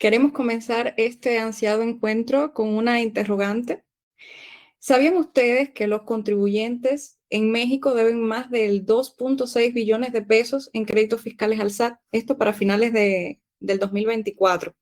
Queremos comenzar este ansiado encuentro con una interrogante. ¿Sabían ustedes que los contribuyentes en México deben más del 2.6 billones de pesos en créditos fiscales al SAT? Esto para finales del 2024.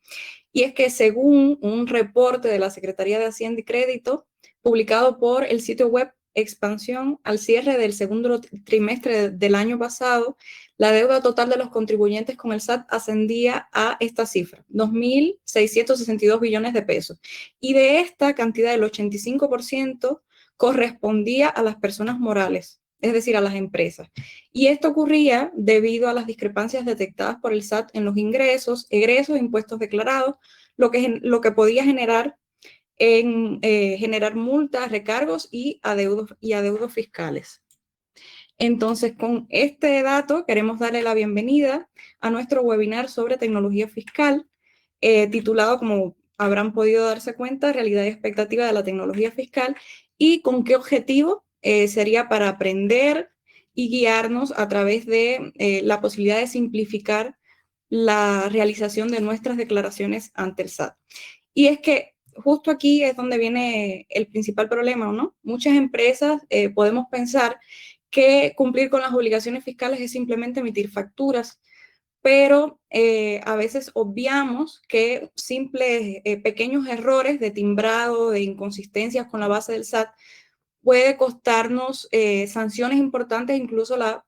Y es que según un reporte de la Secretaría de Hacienda y Crédito, publicado por el sitio web Expansión, al cierre del segundo trimestre del año pasado, la deuda total de los contribuyentes con el SAT ascendía a esta cifra, 2.662 billones de pesos. Y de esta cantidad, el 85% correspondía a las personas morales, es decir, a las empresas. Y esto ocurría debido a las discrepancias detectadas por el SAT en los ingresos, egresos, impuestos declarados, lo que podía generar generar multas, recargos y adeudos fiscales. Entonces, con este dato queremos darle la bienvenida a nuestro webinar sobre tecnología fiscal, titulado, como habrán podido darse cuenta, Realidad y expectativa de la tecnología fiscal, y con qué objetivo sería para aprender y guiarnos a través de la posibilidad de simplificar la realización de nuestras declaraciones ante el SAT. Y es que justo aquí es donde viene el principal problema, ¿no? Muchas empresas podemos pensar que cumplir con las obligaciones fiscales es simplemente emitir facturas, pero a veces obviamos que simples pequeños errores de timbrado, de inconsistencias con la base del SAT, puede costarnos sanciones importantes, incluso la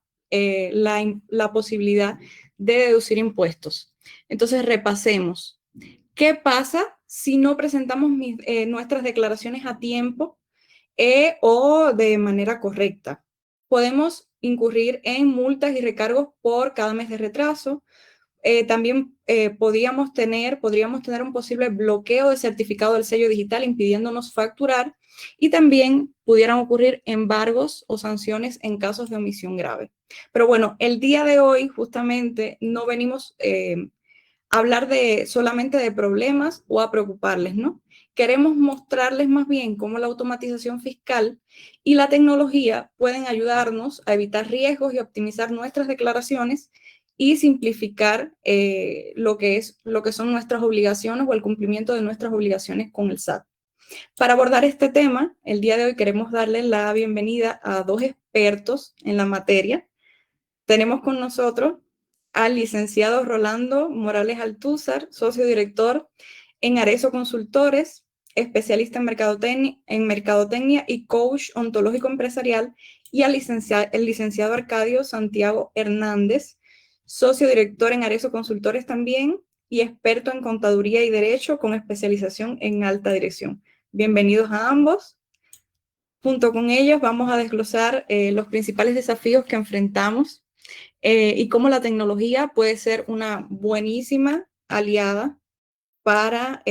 posibilidad de deducir impuestos. Entonces, repasemos. ¿Qué pasa si no presentamos nuestras declaraciones a tiempo o de manera correcta? Podemos incurrir en multas y recargos por cada mes de retraso. También podríamos tener un posible bloqueo de certificado del sello digital impidiéndonos facturar, y también pudieran ocurrir embargos o sanciones en casos de omisión grave. Pero bueno, el día de hoy justamente no venimos hablar solamente de problemas o a preocuparles, ¿no? Queremos mostrarles más bien cómo la automatización fiscal y la tecnología pueden ayudarnos a evitar riesgos y optimizar nuestras declaraciones y simplificar lo que son nuestras obligaciones o el cumplimiento de nuestras obligaciones con el SAT. Para abordar este tema, el día de hoy queremos darle la bienvenida a dos expertos en la materia. Tenemos con nosotros al licenciado Rolando Morales Altúzar, socio director en Arezo Consultores, especialista en mercadotecnia y coach ontológico empresarial, y el licenciado Arcadio Santiago Hernández, socio director en Arezo Consultores también y experto en contaduría y derecho con especialización en alta dirección. Bienvenidos a ambos. Junto con ellos vamos a desglosar los principales desafíos que enfrentamos y cómo la tecnología puede ser una buenísima aliada para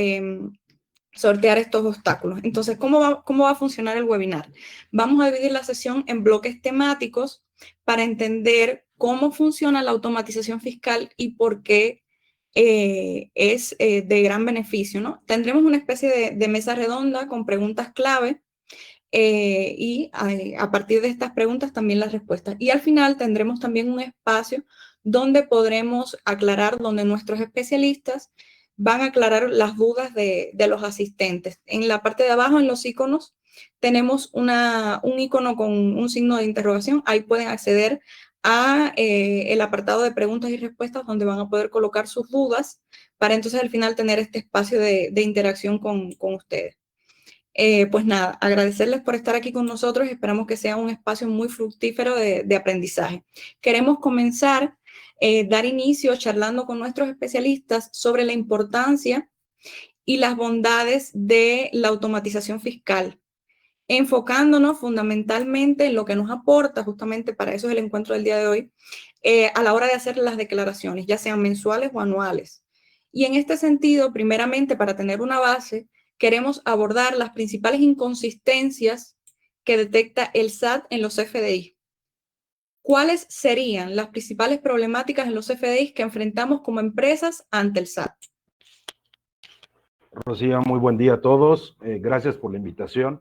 sortear estos obstáculos. Entonces, ¿cómo va a funcionar el webinar? Vamos a dividir la sesión en bloques temáticos para entender cómo funciona la automatización fiscal y por qué es de gran beneficio, ¿no? Tendremos una especie de mesa redonda con preguntas clave y a partir de estas preguntas también las respuestas. Y al final tendremos también un espacio donde podremos aclarar, donde nuestros especialistas van a aclarar las dudas de los asistentes. En la parte de abajo, en los iconos, tenemos un icono con un signo de interrogación. Ahí pueden acceder a el apartado de preguntas y respuestas, donde van a poder colocar sus dudas para entonces al final tener este espacio de interacción con ustedes. Pues nada, agradecerles por estar aquí con nosotros. Esperamos que sea un espacio muy fructífero de aprendizaje. Queremos comenzar, dar inicio charlando con nuestros especialistas sobre la importancia y las bondades de la automatización fiscal, enfocándonos fundamentalmente en lo que nos aporta, justamente para eso es el encuentro del día de hoy, a la hora de hacer las declaraciones, ya sean mensuales o anuales. Y en este sentido, primeramente, para tener una base, queremos abordar las principales inconsistencias que detecta el SAT en los CFDI. ¿Cuáles serían las principales problemáticas en los CFDI que enfrentamos como empresas ante el SAT? Rocío, muy buen día a todos. Gracias por la invitación.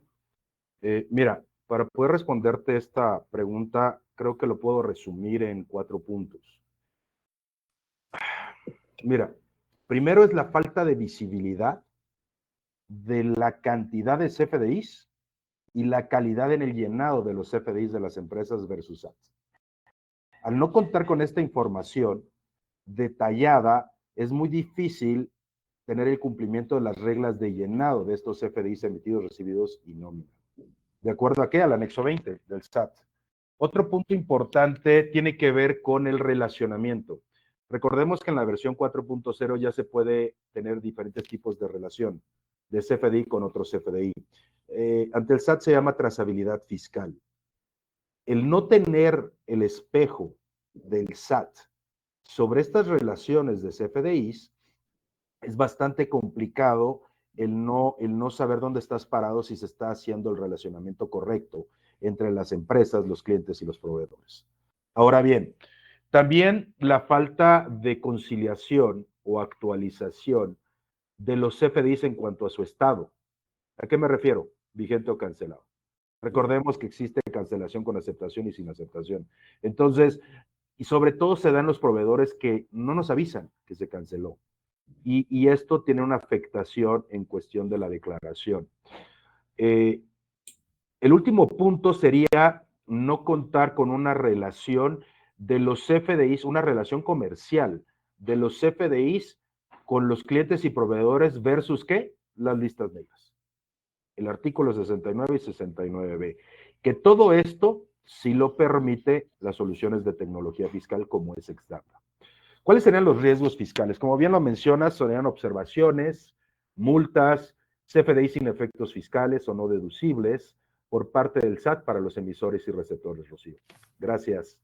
Mira, para poder responderte esta pregunta, creo que lo puedo resumir en 4 puntos. Mira, Primero es la falta de visibilidad de la cantidad de CFDIs y la calidad en el llenado de los CFDIs de las empresas versus SAT. Al no contar con esta información detallada, es muy difícil tener el cumplimiento de las reglas de llenado de estos CFDIs emitidos, recibidos y nómina. ¿De acuerdo a qué? Al anexo 20 del SAT. Otro punto importante tiene que ver con el relacionamiento. Recordemos que en la versión 4.0 ya se puede tener diferentes tipos de relación de CFDI con otro CFDI. Ante el SAT se llama trazabilidad fiscal. El no tener el espejo del SAT sobre estas relaciones de CFDIs es bastante complicado el no saber dónde estás parado si se está haciendo el relacionamiento correcto entre las empresas, los clientes y los proveedores. Ahora bien, también la falta de conciliación o actualización de los CFDIs en cuanto a su estado. ¿A qué me refiero? Vigente o cancelado. Recordemos que existe cancelación con aceptación y sin aceptación. Entonces, y sobre todo se dan los proveedores que no nos avisan que se canceló. Y esto tiene una afectación en cuestión de la declaración. El último punto sería no contar con una relación de los CFDIs, una relación comercial de los CFDIs con los clientes y proveedores versus ¿qué? Las listas negras. El artículo 69 y 69b. Que todo esto sí lo permite las soluciones de tecnología fiscal como es Exdata. ¿Cuáles serían los riesgos fiscales? Como bien lo mencionas, serían observaciones, multas, CFDI sin efectos fiscales o no deducibles por parte del SAT para los emisores y receptores, Rocío. Gracias.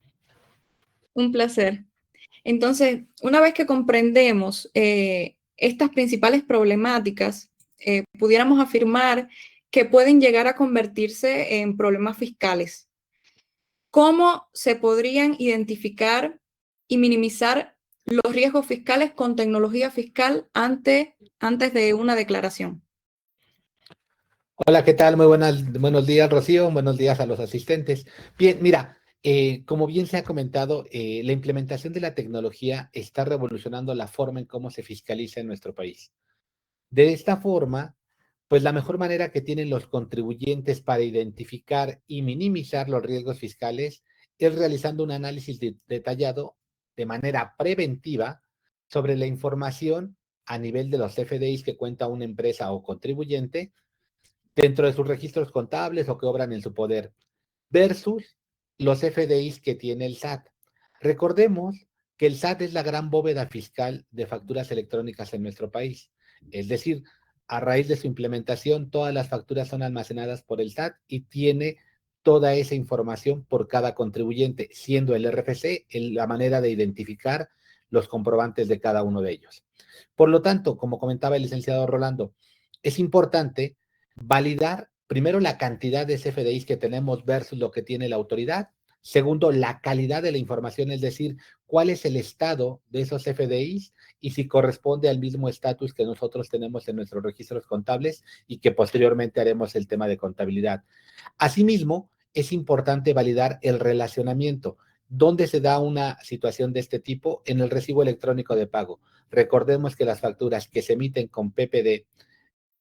Un placer. Entonces, una vez que comprendemos estas principales problemáticas, pudiéramos afirmar que pueden llegar a convertirse en problemas fiscales. ¿Cómo se podrían identificar y minimizar los riesgos fiscales con tecnología fiscal antes de una declaración? Hola, ¿qué tal? Muy buenos días, Rocío. Buenos días a los asistentes. Bien, mira, como bien se ha comentado, la implementación de la tecnología está revolucionando la forma en cómo se fiscaliza en nuestro país. De esta forma, pues la mejor manera que tienen los contribuyentes para identificar y minimizar los riesgos fiscales es realizando un análisis detallado de manera preventiva sobre la información a nivel de los FDIs que cuenta una empresa o contribuyente dentro de sus registros contables o que obran en su poder, versus los FDIs que tiene el SAT. Recordemos que el SAT es la gran bóveda fiscal de facturas electrónicas en nuestro país. Es decir, a raíz de su implementación, todas las facturas son almacenadas por el SAT y tiene toda esa información por cada contribuyente, siendo el RFC la manera de identificar los comprobantes de cada uno de ellos. Por lo tanto, como comentaba el licenciado Rolando, es importante validar primero la cantidad de CFDIs que tenemos versus lo que tiene la autoridad. Segundo, la calidad de la información, es decir, cuál es el estado de esos CFDIs y si corresponde al mismo estatus que nosotros tenemos en nuestros registros contables y que posteriormente haremos el tema de contabilidad. Asimismo, es importante validar el relacionamiento. ¿Dónde se da una situación de este tipo? En el recibo electrónico de pago. Recordemos que las facturas que se emiten con PPD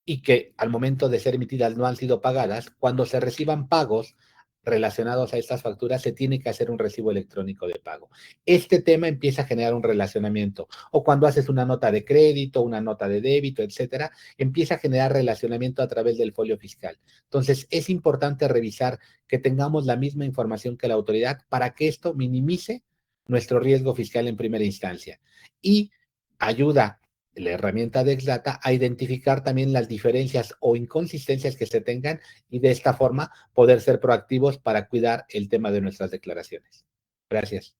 y que al momento de ser emitidas no han sido pagadas, cuando se reciban pagos relacionados a estas facturas, se tiene que hacer un recibo electrónico de pago. Este tema empieza a generar un relacionamiento. O cuando haces una nota de crédito, una nota de débito, etcétera, empieza a generar relacionamiento a través del folio fiscal. Entonces, es importante revisar que tengamos la misma información que la autoridad para que esto minimice nuestro riesgo fiscal en primera instancia. Y ayuda la herramienta de Exdata a identificar también las diferencias o inconsistencias que se tengan y de esta forma poder ser proactivos para cuidar el tema de nuestras declaraciones. Gracias.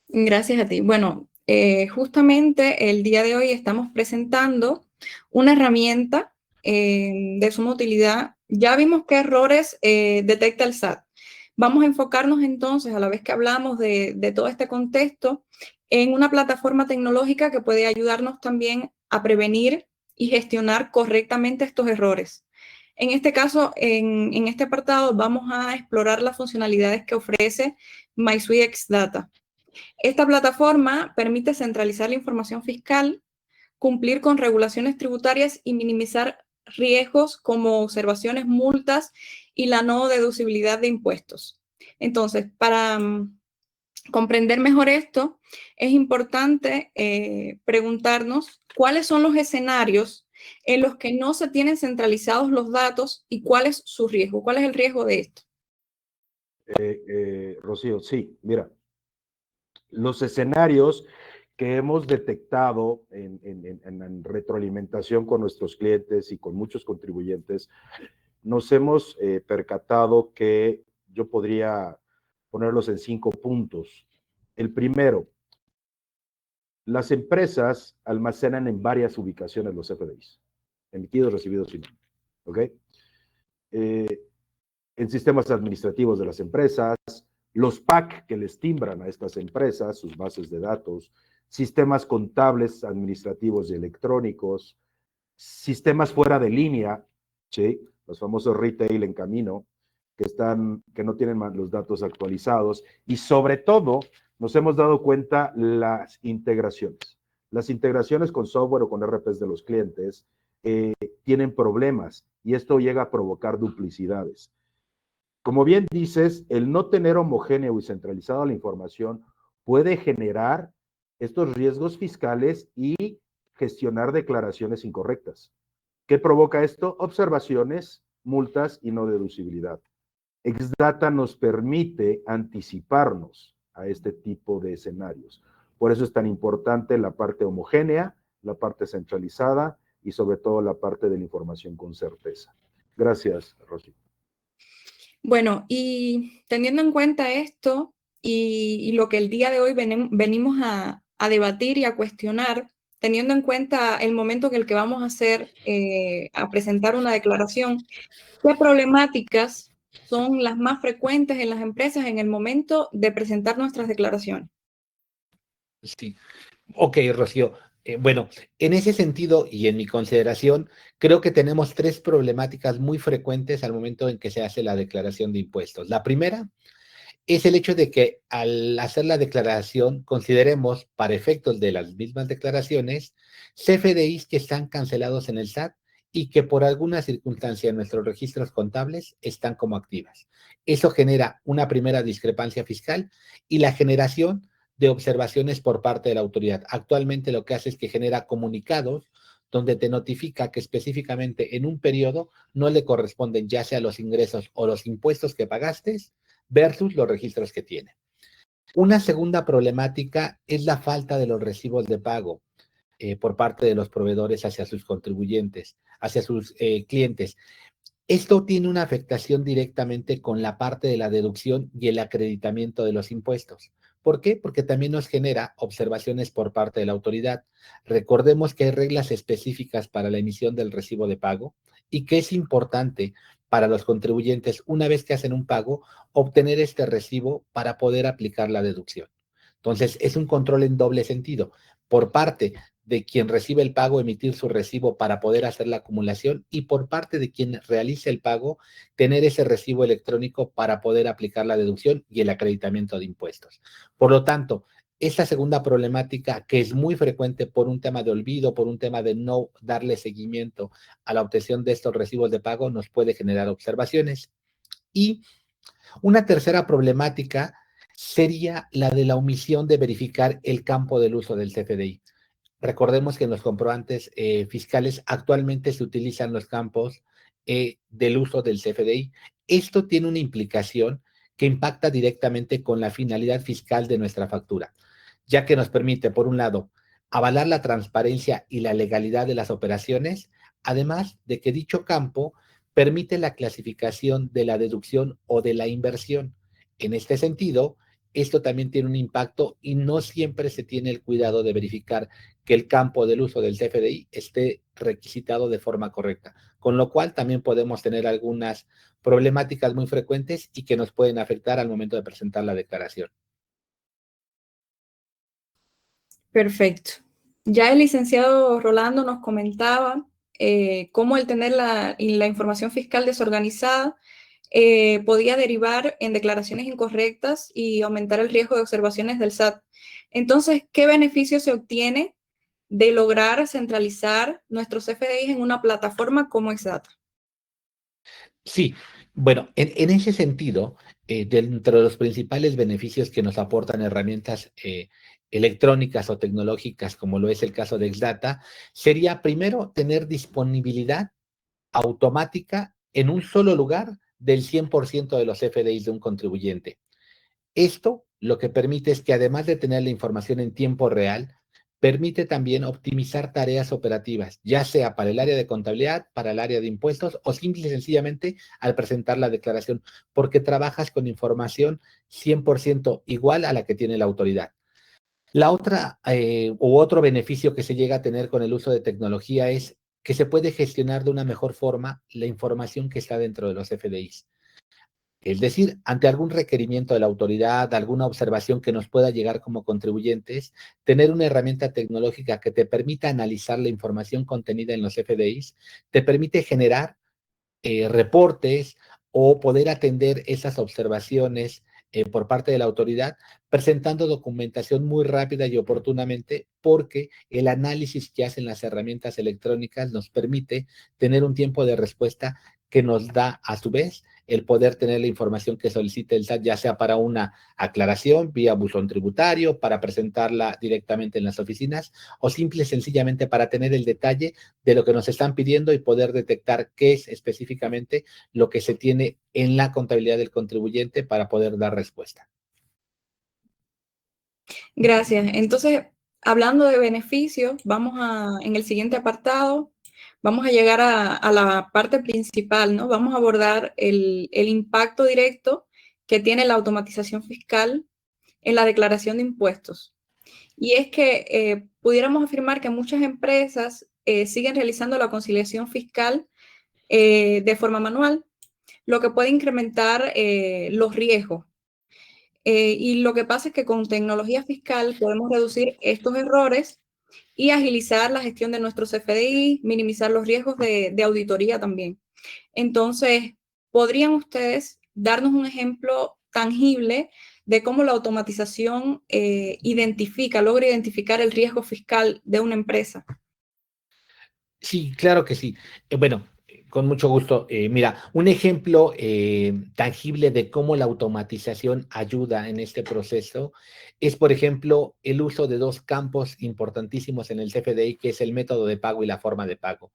Gracias a ti. Bueno, justamente el día de hoy estamos presentando una herramienta de suma utilidad. Ya vimos qué errores detecta el SAT. Vamos a enfocarnos entonces, a la vez que hablamos de todo este contexto, en una plataforma tecnológica que puede ayudarnos también a prevenir y gestionar correctamente estos errores. En este caso, en este apartado, vamos a explorar las funcionalidades que ofrece MySuite Exdata. Esta plataforma permite centralizar la información fiscal cumplir con regulaciones tributarias y minimizar riesgos como observaciones, multas y la no deducibilidad de impuestos. Entonces, para comprender mejor esto, es importante preguntarnos cuáles son los escenarios en los que no se tienen centralizados los datos y cuál es su riesgo, cuál es el riesgo de esto. Rocío, sí, mira, los escenarios que hemos detectado en retroalimentación con nuestros clientes y con muchos contribuyentes, nos hemos percatado que yo podría ponerlos en 5 puntos. El primero, las empresas almacenan en varias ubicaciones los FDIs, emitidos, recibidos y no. ¿Ok? En sistemas administrativos de las empresas, los PAC que les timbran a estas empresas, sus bases de datos, sistemas contables, administrativos y electrónicos, sistemas fuera de línea, ¿sí? Los famosos retail en camino, que no tienen los datos actualizados, y sobre todo nos hemos dado cuenta las integraciones. Las integraciones con software o con RPs de los clientes tienen problemas y esto llega a provocar duplicidades. Como bien dices, el no tener homogéneo y centralizado la información puede generar estos riesgos fiscales y gestionar declaraciones incorrectas. ¿Qué provoca esto? Observaciones, multas y no deducibilidad. Exdata nos permite anticiparnos a este tipo de escenarios. Por eso es tan importante la parte homogénea, la parte centralizada y sobre todo la parte de la información con certeza. Gracias, Rosy. Bueno, y teniendo en cuenta esto y lo que el día de hoy venimos a debatir y a cuestionar, teniendo en cuenta el momento en el que vamos a hacer, a presentar una declaración, ¿qué problemáticas son las más frecuentes en las empresas en el momento de presentar nuestras declaraciones? Sí. Ok, Rocío. Bueno, en ese sentido y en mi consideración, creo que tenemos 3 problemáticas muy frecuentes al momento en que se hace la declaración de impuestos. La primera es el hecho de que al hacer la declaración consideremos, para efectos de las mismas declaraciones, CFDIs que están cancelados en el SAT y que por alguna circunstancia en nuestros registros contables están como activas. Eso genera una primera discrepancia fiscal y la generación de observaciones por parte de la autoridad. Actualmente lo que hace es que genera comunicados donde te notifica que específicamente en un periodo no le corresponden ya sea los ingresos o los impuestos que pagaste versus los registros que tiene. Una segunda problemática es la falta de los recibos de pago por parte de los proveedores hacia sus contribuyentes, hacia sus clientes. Esto tiene una afectación directamente con la parte de la deducción y el acreditamiento de los impuestos. ¿Por qué? Porque también nos genera observaciones por parte de la autoridad. Recordemos que hay reglas específicas para la emisión del recibo de pago y que es importante para los contribuyentes, una vez que hacen un pago, obtener este recibo para poder aplicar la deducción. Entonces, es un control en doble sentido. Por parte de quien recibe el pago, emitir su recibo para poder hacer la acumulación y por parte de quien realice el pago, tener ese recibo electrónico para poder aplicar la deducción y el acreditamiento de impuestos. Por lo tanto, esta segunda problemática, que es muy frecuente por un tema de olvido, por un tema de no darle seguimiento a la obtención de estos recibos de pago, nos puede generar observaciones. Y una tercera problemática sería la de la omisión de verificar el campo del uso del CFDI. Recordemos que en los comprobantes fiscales actualmente se utilizan los campos del uso del CFDI. Esto tiene una implicación que impacta directamente con la finalidad fiscal de nuestra factura, ya que nos permite, por un lado, avalar la transparencia y la legalidad de las operaciones, además de que dicho campo permite la clasificación de la deducción o de la inversión. En este sentido, esto también tiene un impacto y no siempre se tiene el cuidado de verificar que el campo del uso del CFDI esté requisitado de forma correcta, con lo cual también podemos tener algunas problemáticas muy frecuentes y que nos pueden afectar al momento de presentar la declaración. Perfecto. Ya el licenciado Rolando nos comentaba cómo el tener la información fiscal desorganizada podía derivar en declaraciones incorrectas y aumentar el riesgo de observaciones del SAT. Entonces, ¿qué beneficio se obtiene de lograr centralizar nuestros CFDIs en una plataforma como Exdata? Sí, bueno, en ese sentido, dentro de los principales beneficios que nos aportan herramientas electrónicas o tecnológicas, como lo es el caso de Exdata, sería primero tener disponibilidad automática en un solo lugar del 100% de los FDIs de un contribuyente. Esto lo que permite es que además de tener la información en tiempo real, permite también optimizar tareas operativas, ya sea para el área de contabilidad, para el área de impuestos o simple y sencillamente al presentar la declaración, porque trabajas con información 100% igual a la que tiene la autoridad. La otra u otro beneficio que se llega a tener con el uso de tecnología es que se puede gestionar de una mejor forma la información que está dentro de los FDIs. Es decir, ante algún requerimiento de la autoridad, alguna observación que nos pueda llegar como contribuyentes, tener una herramienta tecnológica que te permita analizar la información contenida en los FDIs, te permite generar reportes o poder atender esas observaciones por parte de la autoridad, presentando documentación muy rápida y oportunamente, porque el análisis que hacen las herramientas electrónicas nos permite tener un tiempo de respuesta que nos da, a su vez, el poder tener la información que solicite el SAT, ya sea para una aclaración vía buzón tributario, para presentarla directamente en las oficinas, o simple y sencillamente para tener el detalle de lo que nos están pidiendo y poder detectar qué es específicamente lo que se tiene en la contabilidad del contribuyente para poder dar respuesta. Gracias. Entonces, hablando de beneficios, en el siguiente apartado, vamos a llegar a la parte principal, ¿no? Vamos a abordar el impacto directo que tiene la automatización fiscal en la declaración de impuestos. Y es que pudiéramos afirmar que muchas empresas siguen realizando la conciliación fiscal de forma manual, lo que puede incrementar los riesgos. Y lo que pasa es que con tecnología fiscal podemos reducir estos errores y agilizar la gestión de nuestros CFDI, minimizar los riesgos de auditoría también. Entonces, ¿podrían ustedes darnos un ejemplo tangible de cómo la automatización logra identificar el riesgo fiscal de una empresa? Sí, claro que sí. Bueno, con mucho gusto. Mira, un ejemplo tangible de cómo la automatización ayuda en este proceso es, por ejemplo, el uso de dos campos importantísimos en el CFDI, que es el método de pago y la forma de pago.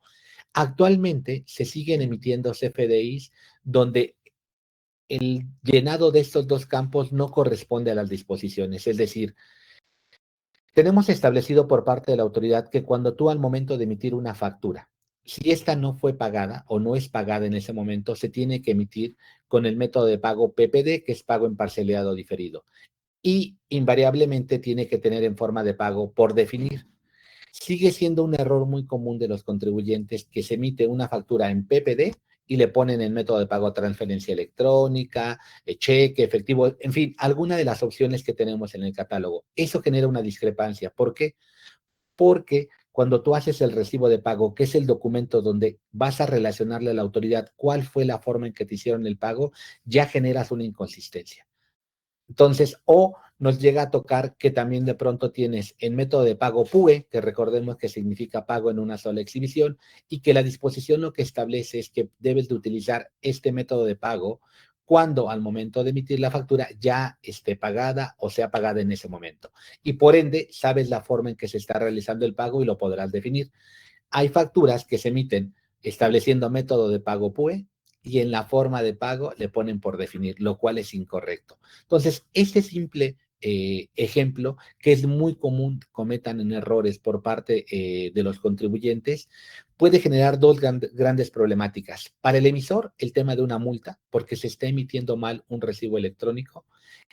Actualmente se siguen emitiendo CFDIs donde el llenado de estos dos campos no corresponde a las disposiciones, es decir, tenemos establecido por parte de la autoridad que cuando tú al momento de emitir una factura, si esta no fue pagada o no es pagada en ese momento, se tiene que emitir con el método de pago PPD, que es pago en parcelado diferido. Y invariablemente tiene que tener en forma de pago por definir. Sigue siendo un error muy común de los contribuyentes que se emite una factura en PPD y le ponen el método de pago transferencia electrónica, cheque, efectivo, en fin, alguna de las opciones que tenemos en el catálogo. Eso genera una discrepancia. ¿Por qué? Porque cuando tú haces el recibo de pago, que es el documento donde vas a relacionarle a la autoridad cuál fue la forma en que te hicieron el pago, ya generas una inconsistencia. Entonces, o nos llega a tocar que también de pronto tienes el método de pago PUE, que recordemos que significa pago en una sola exhibición, y que la disposición lo que establece es que debes de utilizar este método de pago cuando al momento de emitir la factura ya esté pagada o sea pagada en ese momento. Y por ende, sabes la forma en que se está realizando el pago y lo podrás definir. Hay facturas que se emiten estableciendo método de pago PUE y en la forma de pago le ponen por definir, lo cual es incorrecto. Entonces, este simple ejemplo, que es muy común cometan en errores por parte de los contribuyentes, puede generar dos grandes problemáticas. Para el emisor, el tema de una multa, porque se está emitiendo mal un recibo electrónico,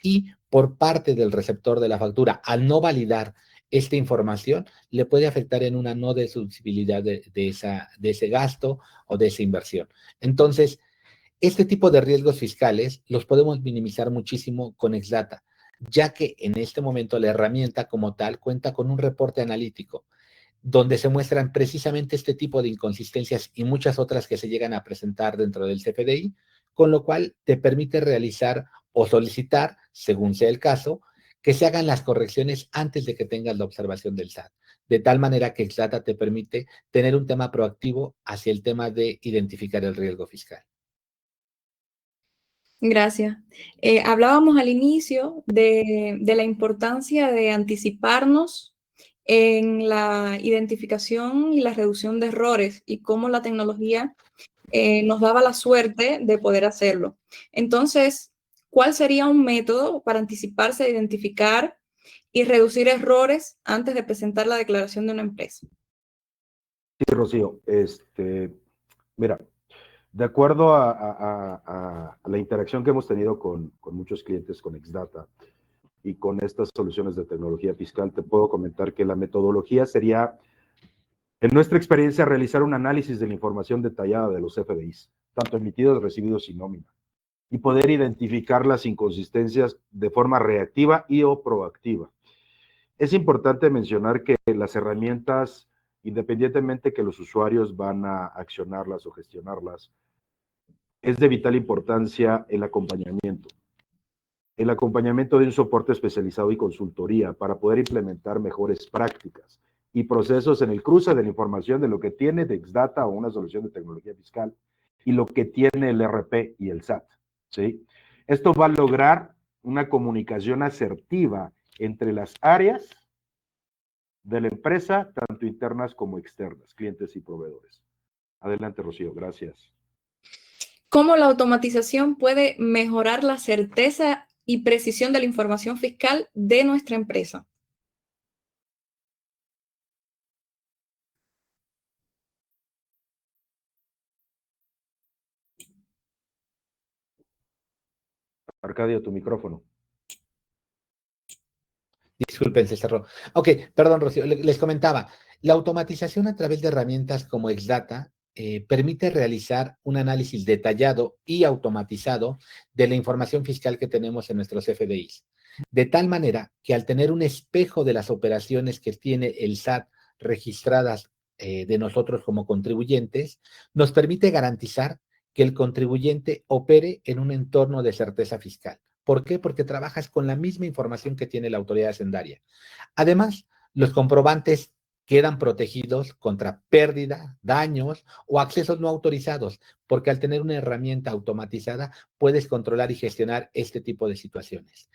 y por parte del receptor de la factura, al no validar esta información, le puede afectar en una no deducibilidad de ese gasto o de esa inversión. Entonces, este tipo de riesgos fiscales los podemos minimizar muchísimo con Exdata, ya que en este momento la herramienta como tal cuenta con un reporte analítico donde se muestran precisamente este tipo de inconsistencias y muchas otras que se llegan a presentar dentro del CFDI, con lo cual te permite realizar o solicitar, según sea el caso, que se hagan las correcciones antes de que tengas la observación del SAT. de tal manera que Exdata te permite tener un tema proactivo hacia el tema de identificar el riesgo fiscal. Gracias. Hablábamos al inicio de la importancia de anticiparnos en la identificación y la reducción de errores y cómo la tecnología nos daba la suerte de poder hacerlo. Entonces, ¿cuál sería un método para anticiparse, identificar y reducir errores antes de presentar la declaración de una empresa? Sí, Rocío, mira, de acuerdo a la interacción que hemos tenido con muchos clientes con Exdata y con estas soluciones de tecnología fiscal, te puedo comentar que la metodología sería, en nuestra experiencia, realizar un análisis de la información detallada de los FDIs, tanto emitidos, recibidos y nómina, y poder identificar las inconsistencias de forma reactiva y o proactiva. Es importante mencionar que las herramientas, independientemente que los usuarios van a accionarlas o gestionarlas, es de vital importancia el acompañamiento. El acompañamiento de un soporte especializado y consultoría para poder implementar mejores prácticas y procesos en el cruce de la información de lo que tiene Exdata o una solución de tecnología fiscal y lo que tiene el RP y el SAT, ¿sí? Esto va a lograr una comunicación asertiva entre las áreas de la empresa, tanto internas como externas, clientes y proveedores. Adelante, Rocío, gracias. ¿Cómo la automatización puede mejorar la certeza y precisión de la información fiscal de nuestra empresa? Arcadio, tu micrófono. Disculpen, se cerró. Ok, perdón, Rocío, les comentaba, la automatización a través de herramientas como Exdata permite realizar un análisis detallado y automatizado de la información fiscal que tenemos en nuestros FDIs, de tal manera que al tener un espejo de las operaciones que tiene el SAT registradas de nosotros como contribuyentes, nos permite garantizar que el contribuyente opere en un entorno de certeza fiscal. ¿Por qué? Porque trabajas con la misma información que tiene la autoridad hacendaria. Además, los comprobantes quedan protegidos contra pérdida, daños o accesos no autorizados, porque al tener una herramienta automatizada puedes controlar y gestionar este tipo de situaciones.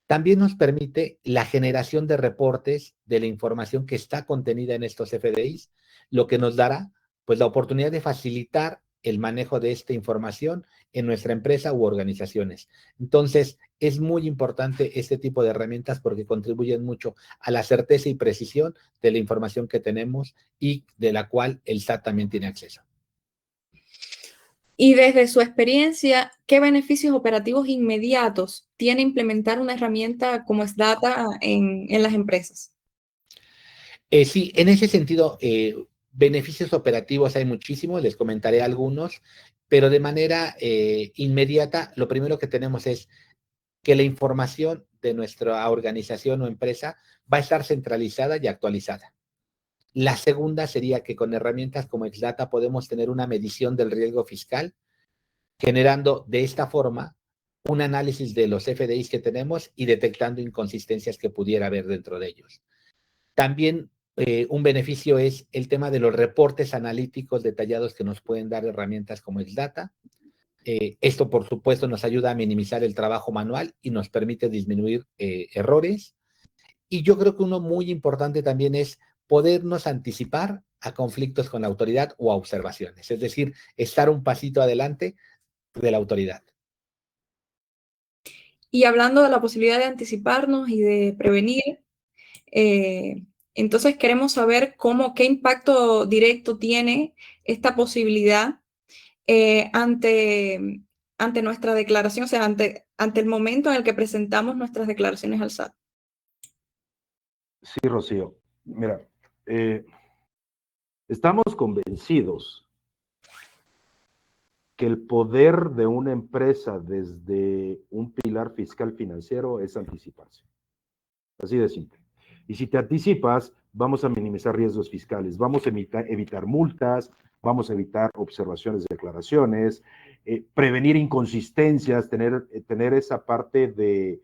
También nos permite la generación de reportes de la información que está contenida en estos FDIs, lo que nos dará pues la oportunidad de facilitar el manejo de esta información en nuestra empresa u organizaciones. Entonces, es muy importante este tipo de herramientas porque contribuyen mucho a la certeza y precisión de la información que tenemos y de la cual el SAT también tiene acceso. Y desde su experiencia, ¿qué beneficios operativos inmediatos tiene implementar una herramienta como Exdata en las empresas? Sí, en ese sentido, beneficios operativos hay muchísimos, les comentaré algunos, pero de manera inmediata, lo primero que tenemos es que la información de nuestra organización o empresa va a estar centralizada y actualizada. La segunda sería que con herramientas como Exdata podemos tener una medición del riesgo fiscal, generando de esta forma un análisis de los FDIs que tenemos y detectando inconsistencias que pudiera haber dentro de ellos. También un beneficio es el tema de los reportes analíticos detallados que nos pueden dar herramientas como Exdata. Esto, por supuesto, nos ayuda a minimizar el trabajo manual y nos permite disminuir errores. Y yo creo que uno muy importante también es podernos anticipar a conflictos con la autoridad o a observaciones, es decir, estar un pasito adelante de la autoridad. Y hablando de la posibilidad de anticiparnos y de prevenir, entonces queremos saber qué impacto directo tiene esta posibilidad ante nuestra declaración, o sea, ante el momento en el que presentamos nuestras declaraciones al SAT. Sí, Rocío. Mira, estamos convencidos que el poder de una empresa desde un pilar fiscal financiero es anticiparse. Así de simple. Y si te anticipas, vamos a minimizar riesgos fiscales, vamos a evitar multas, vamos a evitar observaciones de declaraciones, prevenir inconsistencias, tener esa parte de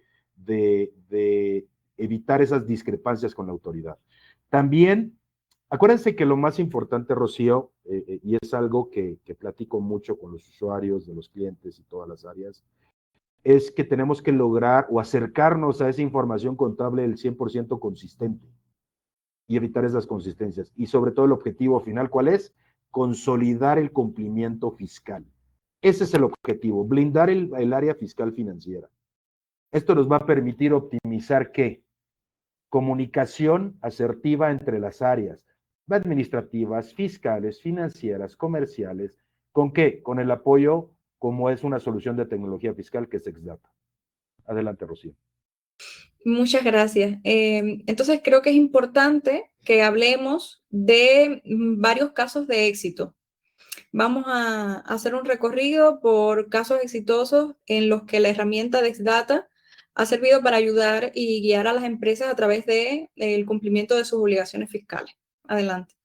evitar esas discrepancias con la autoridad. También, acuérdense que lo más importante, Rocío, y es algo que platico mucho con los usuarios, de los clientes y todas las áreas, es que tenemos que lograr o acercarnos a esa información contable del 100% consistente y evitar esas consistencias. Y sobre todo el objetivo final, ¿cuál es? Consolidar el cumplimiento fiscal. Ese es el objetivo, blindar el área fiscal financiera. Esto nos va a permitir optimizar ¿qué? Comunicación asertiva entre las áreas administrativas, fiscales, financieras, comerciales. ¿Con qué? Con el apoyo, como es una solución de tecnología fiscal que es Exdata. Adelante, Rocío. Muchas gracias. Entonces creo que es importante que hablemos de varios casos de éxito. Vamos a hacer un recorrido por casos exitosos en los que la herramienta de Exdata ha servido para ayudar y guiar a las empresas a través del cumplimiento de sus obligaciones fiscales. Adelante.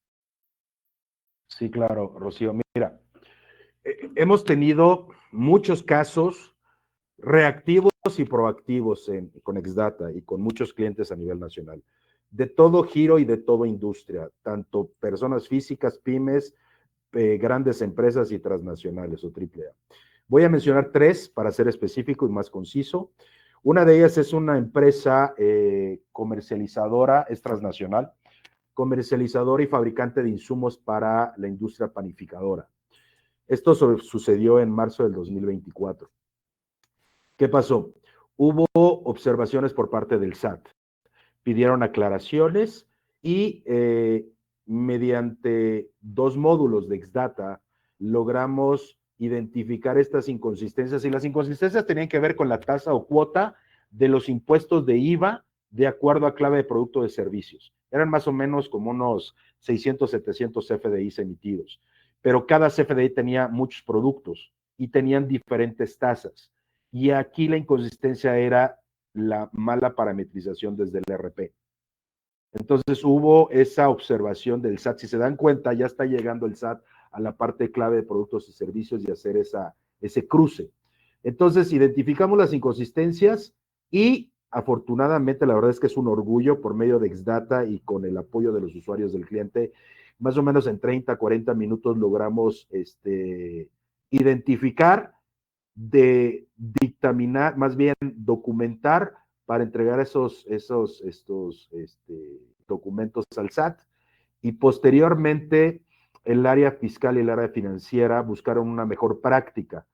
Sí, claro, Rocío. Mira, hemos tenido muchos casos reactivos y proactivos con Exdata y con muchos clientes a nivel nacional, de todo giro y de toda industria, tanto personas físicas, pymes, grandes empresas y transnacionales o AAA. Voy a mencionar tres para ser específico y más conciso. Una de ellas es una empresa comercializadora, es transnacional, comercializadora y fabricante de insumos para la industria panificadora. Esto sucedió en marzo del 2024. ¿Qué pasó? Hubo observaciones por parte del SAT. Pidieron aclaraciones y mediante 2 módulos de Exdata logramos identificar estas inconsistencias, y las inconsistencias tenían que ver con la tasa o cuota de los impuestos de IVA de acuerdo a clave de producto de servicios. Eran más o menos como unos 600, 700 CFDIs emitidos, pero cada CFDI tenía muchos productos y tenían diferentes tasas. Y aquí la inconsistencia era la mala parametrización desde el RP. Entonces hubo esa observación del SAT. Si se dan cuenta, ya está llegando el SAT a la parte clave de productos y servicios y hacer ese cruce. Entonces identificamos las inconsistencias y afortunadamente la verdad es que es un orgullo por medio de Exdata y con el apoyo de los usuarios del cliente, más o menos en 30, 40 minutos logramos identificar, de dictaminar, más bien documentar para entregar estos documentos al SAT, y posteriormente el área fiscal y el área financiera buscaron una mejor práctica,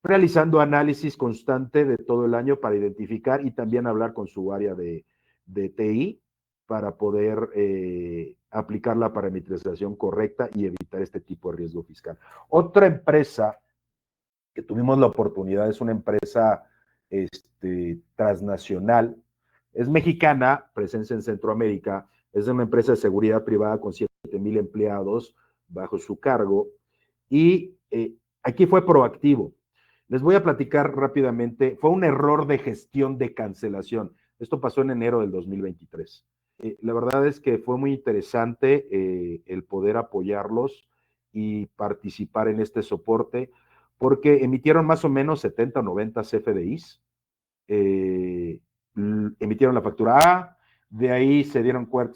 realizando análisis constante de todo el año para identificar y también hablar con su área de TI para poder aplicar la parametrización correcta y evitar este tipo de riesgo fiscal. Otra empresa que tuvimos la oportunidad, es una empresa transnacional, es mexicana, presencia en Centroamérica, es una empresa de seguridad privada con 7,000 empleados bajo su cargo, y aquí fue proactivo. Les voy a platicar rápidamente, fue un error de gestión de cancelación. Esto pasó en enero del 2023. La verdad es que fue muy interesante el poder apoyarlos y participar en este soporte, porque emitieron más o menos 70 o 90 CFDIs, emitieron la factura A, de ahí se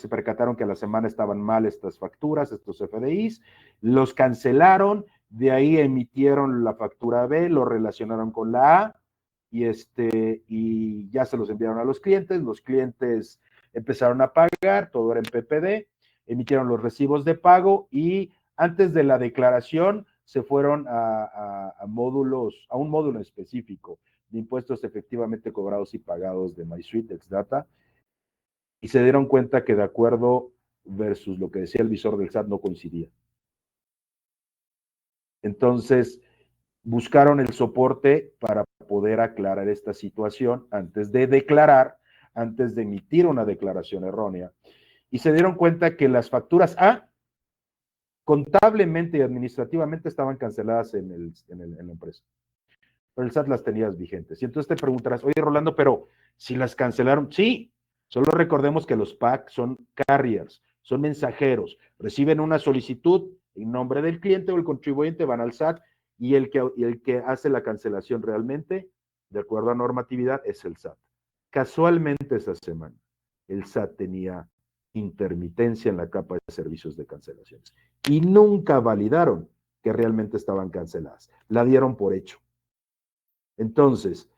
percataron que a la semana estaban mal estas facturas, estos CFDIs, los cancelaron, de ahí emitieron la factura B, lo relacionaron con la A, y ya se los enviaron a los clientes empezaron a pagar, todo era en PPD, emitieron los recibos de pago, y antes de la declaración se fueron a un módulo específico de impuestos efectivamente cobrados y pagados de MySuite, Exdata, y se dieron cuenta que de acuerdo versus lo que decía el visor del SAT no coincidía. Entonces, buscaron el soporte para poder aclarar esta situación antes de declarar, antes de emitir una declaración errónea, y se dieron cuenta que las facturas A contablemente y administrativamente estaban canceladas en la empresa, pero el SAT las tenía vigentes. Y entonces te preguntarás, oye, Rolando, pero si las cancelaron, sí, solo recordemos que los PAC son carriers, son mensajeros, reciben una solicitud en nombre del cliente o el contribuyente, van al SAT, y el que hace la cancelación realmente, de acuerdo a normatividad, es el SAT. Casualmente esa semana, el SAT tenía intermitencia en la capa de servicios de cancelaciones. Y nunca validaron que realmente estaban canceladas. La dieron por hecho. Entonces,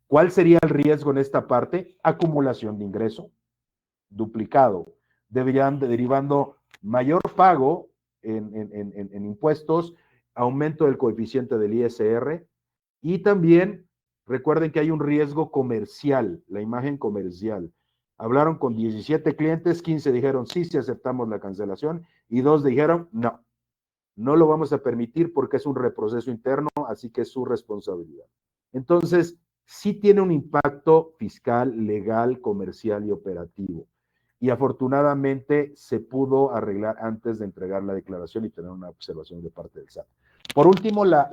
¿cuál sería el riesgo en esta parte? Acumulación de ingreso, duplicado, derivando mayor pago en impuestos, aumento del coeficiente del ISR y también recuerden que hay un riesgo comercial, la imagen comercial. Hablaron con 17 clientes, 15 dijeron sí, sí aceptamos la cancelación y 2 dijeron no, no lo vamos a permitir porque es un reproceso interno, así que es su responsabilidad. Entonces, sí tiene un impacto fiscal, legal, comercial y operativo. Y afortunadamente se pudo arreglar antes de entregar la declaración y tener una observación de parte del SAT. Por último, la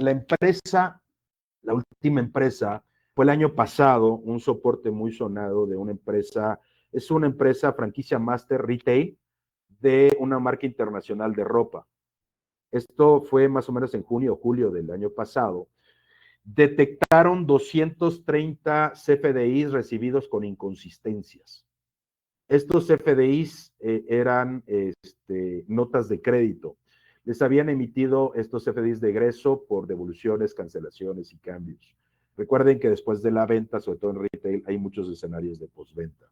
última empresa fue el año pasado, un soporte muy sonado de una empresa, es una empresa franquicia Master Retail de una marca internacional de ropa. Esto fue más o menos en junio o julio del año pasado. Detectaron 230 CFDIs recibidos con inconsistencias. Estos CFDIs eran notas de crédito. Les habían emitido estos CFDIs de egreso por devoluciones, cancelaciones y cambios. Recuerden que después de la venta, sobre todo en retail, hay muchos escenarios de postventa.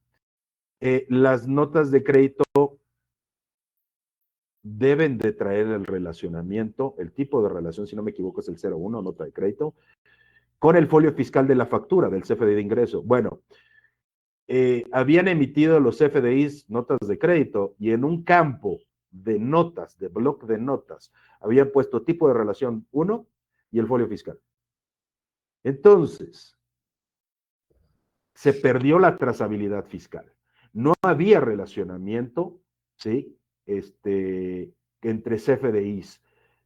Las notas de crédito deben de traer el relacionamiento, el tipo de relación, si no me equivoco, es el 01, nota de crédito, con el folio fiscal de la factura del CFDI de ingreso. Bueno, habían emitido los CFDIs notas de crédito y en un campo de notas, de bloque de notas, habían puesto tipo de relación 1 y el folio fiscal. Entonces, se perdió la trazabilidad fiscal. No había relacionamiento, ¿sí? Entre CFDIs.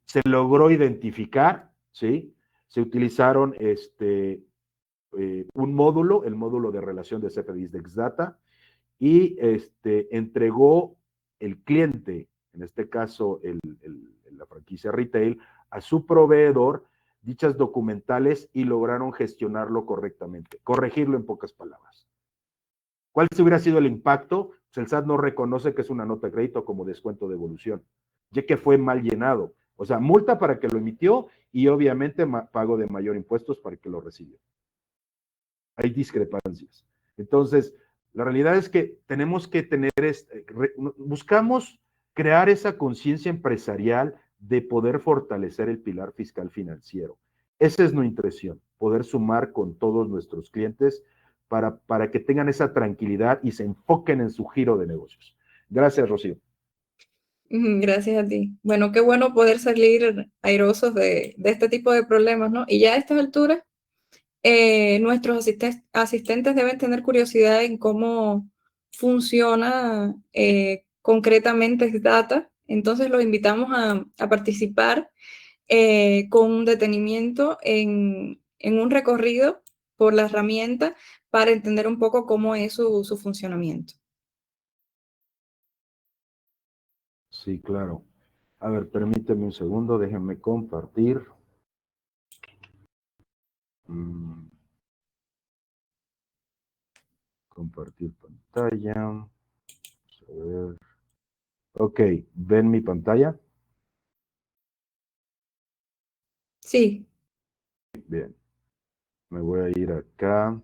Se logró identificar, ¿sí? Se utilizaron un módulo, el módulo de relación de CFDIs de Exdata, y entregó el cliente, en este caso la franquicia retail, a su proveedor dichas documentales y lograron gestionarlo correctamente, corregirlo en pocas palabras. ¿Cuál hubiera sido el impacto? Pues el SAT no reconoce que es una nota de crédito como descuento de evolución, ya que fue mal llenado. O sea, multa para que lo emitió y obviamente pago de mayor impuestos para que lo recibió. Hay discrepancias. Entonces, la realidad es que tenemos que tener, buscamos crear esa conciencia empresarial de poder fortalecer el pilar fiscal financiero. Esa es nuestra intención, poder sumar con todos nuestros clientes para que tengan esa tranquilidad y se enfoquen en su giro de negocios. Gracias, Rocío. Gracias a ti. Bueno, qué bueno poder salir airosos de este tipo de problemas, ¿no? Y ya a estas alturas, nuestros asistentes deben tener curiosidad en cómo funciona concretamente Exdata. Entonces los invitamos a participar con detenimiento en un recorrido por la herramienta para entender un poco cómo es su funcionamiento. Sí, claro. A ver, permíteme un segundo, déjenme compartir. Compartir pantalla. Vamos a ver. Ok, ¿ven mi pantalla? Sí. Bien, me voy a ir acá.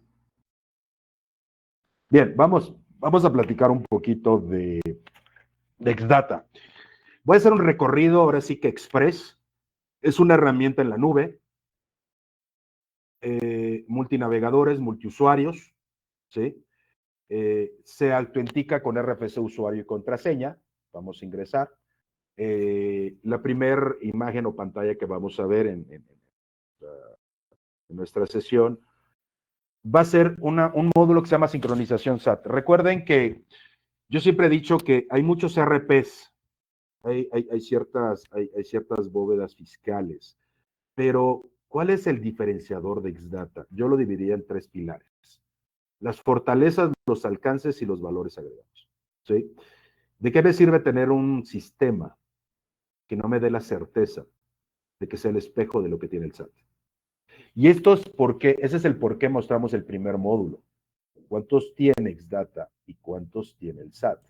Bien, vamos a platicar un poquito de Exdata. Voy a hacer un recorrido, ahora sí que express. Es una herramienta en la nube, multinavegadores, multiusuarios, ¿sí? Se autentica con RFC usuario y contraseña. Vamos a ingresar. La primera imagen o pantalla que vamos a ver en nuestra sesión va a ser un módulo que se llama sincronización SAT. Recuerden que yo siempre he dicho que hay muchos RPs, hay ciertas bóvedas fiscales, pero ¿cuál es el diferenciador de Exdata? Yo lo dividiría en 3 pilares. Las fortalezas, los alcances y los valores agregados. ¿Sí? ¿De qué me sirve tener un sistema que no me dé la certeza de que sea el espejo de lo que tiene el SAT? Y esto es porque, ese es el por qué mostramos el primer módulo. ¿Cuántos tiene Exdata y cuántos tiene el SAT?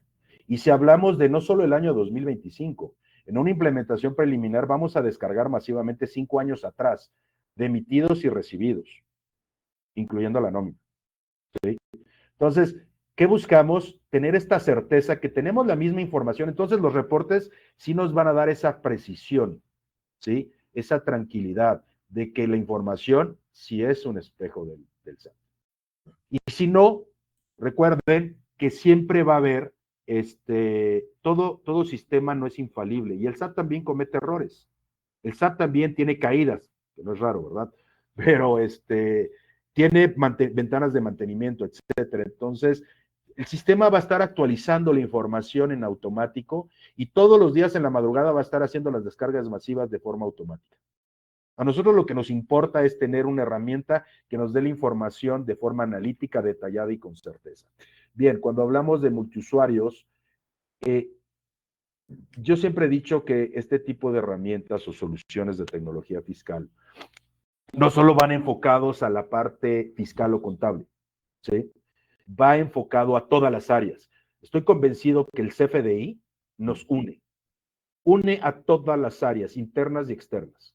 Y si hablamos de no solo el año 2025, en una implementación preliminar vamos a descargar masivamente 5 años atrás de emitidos y recibidos, incluyendo la nómina. ¿Sí? Entonces, ¿qué buscamos? Tener esta certeza que tenemos la misma información. Entonces, los reportes sí nos van a dar esa precisión, ¿sí? Esa tranquilidad de que la información sí es un espejo del SAT. Y si no, recuerden que siempre va a haber, todo sistema no es infalible y el SAT también comete errores. El SAT también tiene caídas, que no es raro, ¿verdad? Pero tiene ventanas de mantenimiento, etcétera. Entonces, el sistema va a estar actualizando la información en automático y todos los días en la madrugada va a estar haciendo las descargas masivas de forma automática. A nosotros lo que nos importa es tener una herramienta que nos dé la información de forma analítica, detallada y con certeza. Bien, cuando hablamos de multiusuarios, yo siempre he dicho que este tipo de herramientas o soluciones de tecnología fiscal no solo van enfocados a la parte fiscal o contable, ¿sí? Va enfocado a todas las áreas. Estoy convencido que el CFDI nos une a todas las áreas, internas y externas.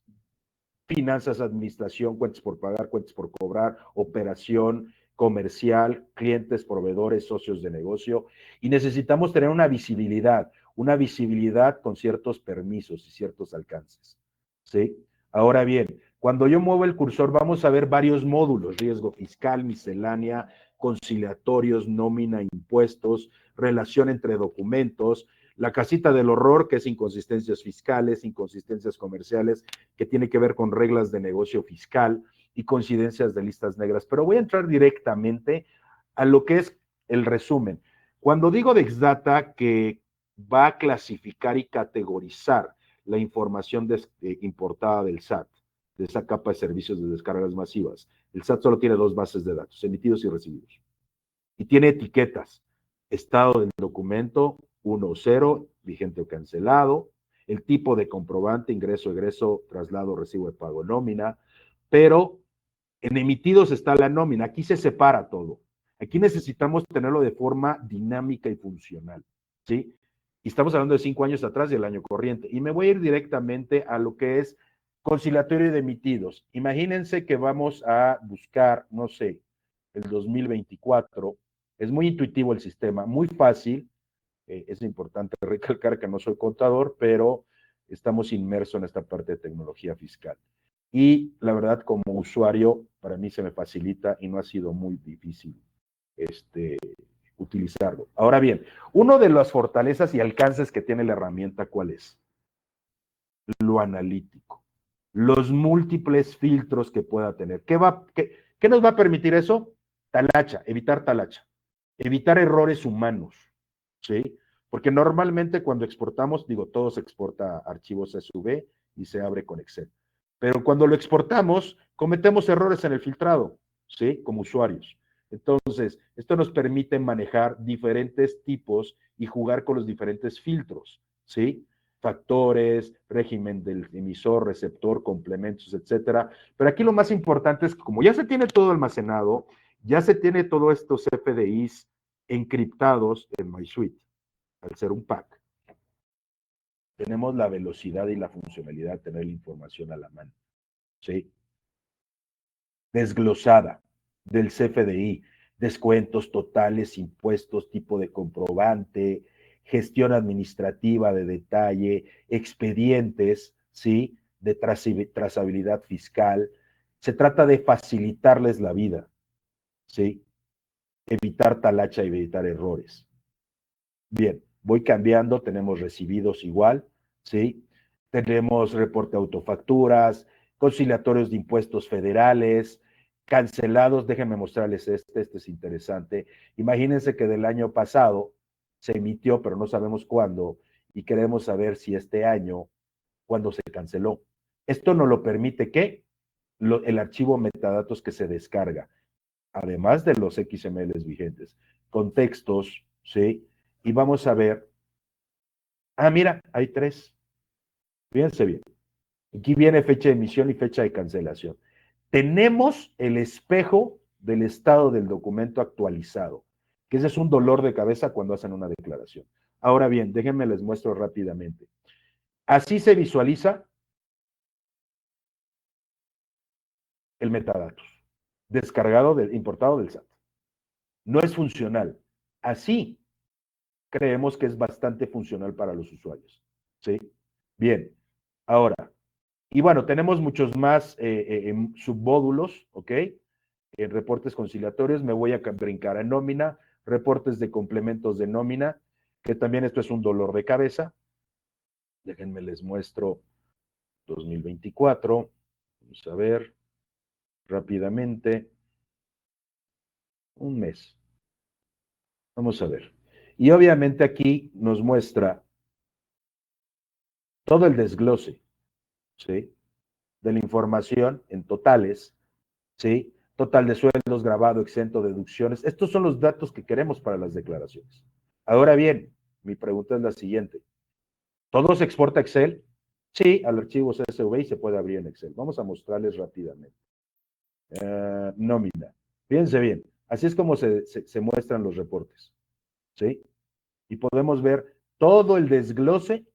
Finanzas, administración, cuentas por pagar, cuentas por cobrar, operación comercial, clientes, proveedores, socios de negocio, y necesitamos tener una visibilidad con ciertos permisos y ciertos alcances, ¿sí? Ahora bien, cuando yo muevo el cursor vamos a ver varios módulos: riesgo fiscal, miscelánea, conciliatorios, nómina, impuestos, relación entre documentos, la casita del horror, que es inconsistencias fiscales, inconsistencias comerciales, que tiene que ver con reglas de negocio fiscal y coincidencias de listas negras. Pero voy a entrar directamente a lo que es el resumen. Cuando digo de Exdata que va a clasificar y categorizar la información importada del SAT, de esa capa de servicios de descargas masivas, el SAT solo tiene 2 bases de datos, emitidos y recibidos. Y tiene etiquetas: estado del documento, 1 o 0, vigente o cancelado, el tipo de comprobante, ingreso, egreso, traslado, recibo de pago, nómina, pero en emitidos está la nómina. Aquí se separa todo. Aquí necesitamos tenerlo de forma dinámica y funcional, ¿sí? Y estamos hablando de 5 años atrás del año corriente. Y me voy a ir directamente a lo que es conciliatorio de emitidos. Imagínense que vamos a buscar, no sé, el 2024. Es muy intuitivo el sistema, muy fácil. Es importante recalcar que no soy contador, pero estamos inmersos en esta parte de tecnología fiscal. Y la verdad, como usuario, para mí se me facilita y no ha sido muy difícil utilizarlo. Ahora bien, uno de las fortalezas y alcances que tiene la herramienta, ¿cuál es? Lo analítico. Los múltiples filtros que pueda tener. ¿Qué nos va a permitir eso? Talacha, evitar errores humanos, ¿sí? Porque normalmente cuando exportamos, todo se exporta a archivos CSV y se abre con Excel. Pero cuando lo exportamos, cometemos errores en el filtrado, ¿sí? Como usuarios. Entonces, esto nos permite manejar diferentes tipos y jugar con los diferentes filtros, ¿sí? Factores, régimen del emisor, receptor, complementos, etcétera. Pero aquí lo más importante es que como ya se tiene todo almacenado, ya se tiene todos estos FDIs encriptados en MySuite, al ser un pack, tenemos la velocidad y la funcionalidad de tener la información a la mano, ¿sí? Desglosada del CFDI, descuentos totales, impuestos, tipo de comprobante, gestión administrativa de detalle, expedientes, ¿sí? De trazabilidad fiscal. Se trata de facilitarles la vida, ¿sí? Evitar talacha y evitar errores. Bien, voy cambiando, tenemos recibidos igual, ¿sí? Tenemos reporte de autofacturas, conciliatorios de impuestos federales, cancelados. Déjenme mostrarles este es interesante. Imagínense que del año pasado se emitió, pero no sabemos cuándo, y queremos saber si este año, cuándo se canceló. Esto nos lo permite que el archivo metadatos que se descarga, además de los XMLs vigentes, contextos, ¿sí? Y vamos a ver, mira, hay 3. Fíjense bien. Aquí viene fecha de emisión y fecha de cancelación. Tenemos el espejo del estado del documento actualizado, que ese es un dolor de cabeza cuando hacen una declaración. Ahora bien, déjenme les muestro rápidamente. Así se visualiza el metadatos, descargado, importado del SAT. No es funcional. Así creemos que es bastante funcional para los usuarios. ¿Sí? Bien, ahora, y bueno, tenemos muchos más submódulos, ¿ok? En reportes conciliatorios, me voy a brincar a nómina, reportes de complementos de nómina, que también esto es un dolor de cabeza. Déjenme les muestro 2024. Vamos a ver rápidamente. Un mes. Vamos a ver. Y obviamente aquí nos muestra todo el desglose, ¿sí? De la información en totales, ¿sí? Total de sueldos, grabado, exento, deducciones. Estos son los datos que queremos para las declaraciones. Ahora bien, mi pregunta es la siguiente. ¿Todo se exporta a Excel? Sí, al archivo CSV y se puede abrir en Excel. Vamos a mostrarles rápidamente. Nómina. Fíjense bien, así es como se muestran los reportes, ¿sí? Y podemos ver todo el desglose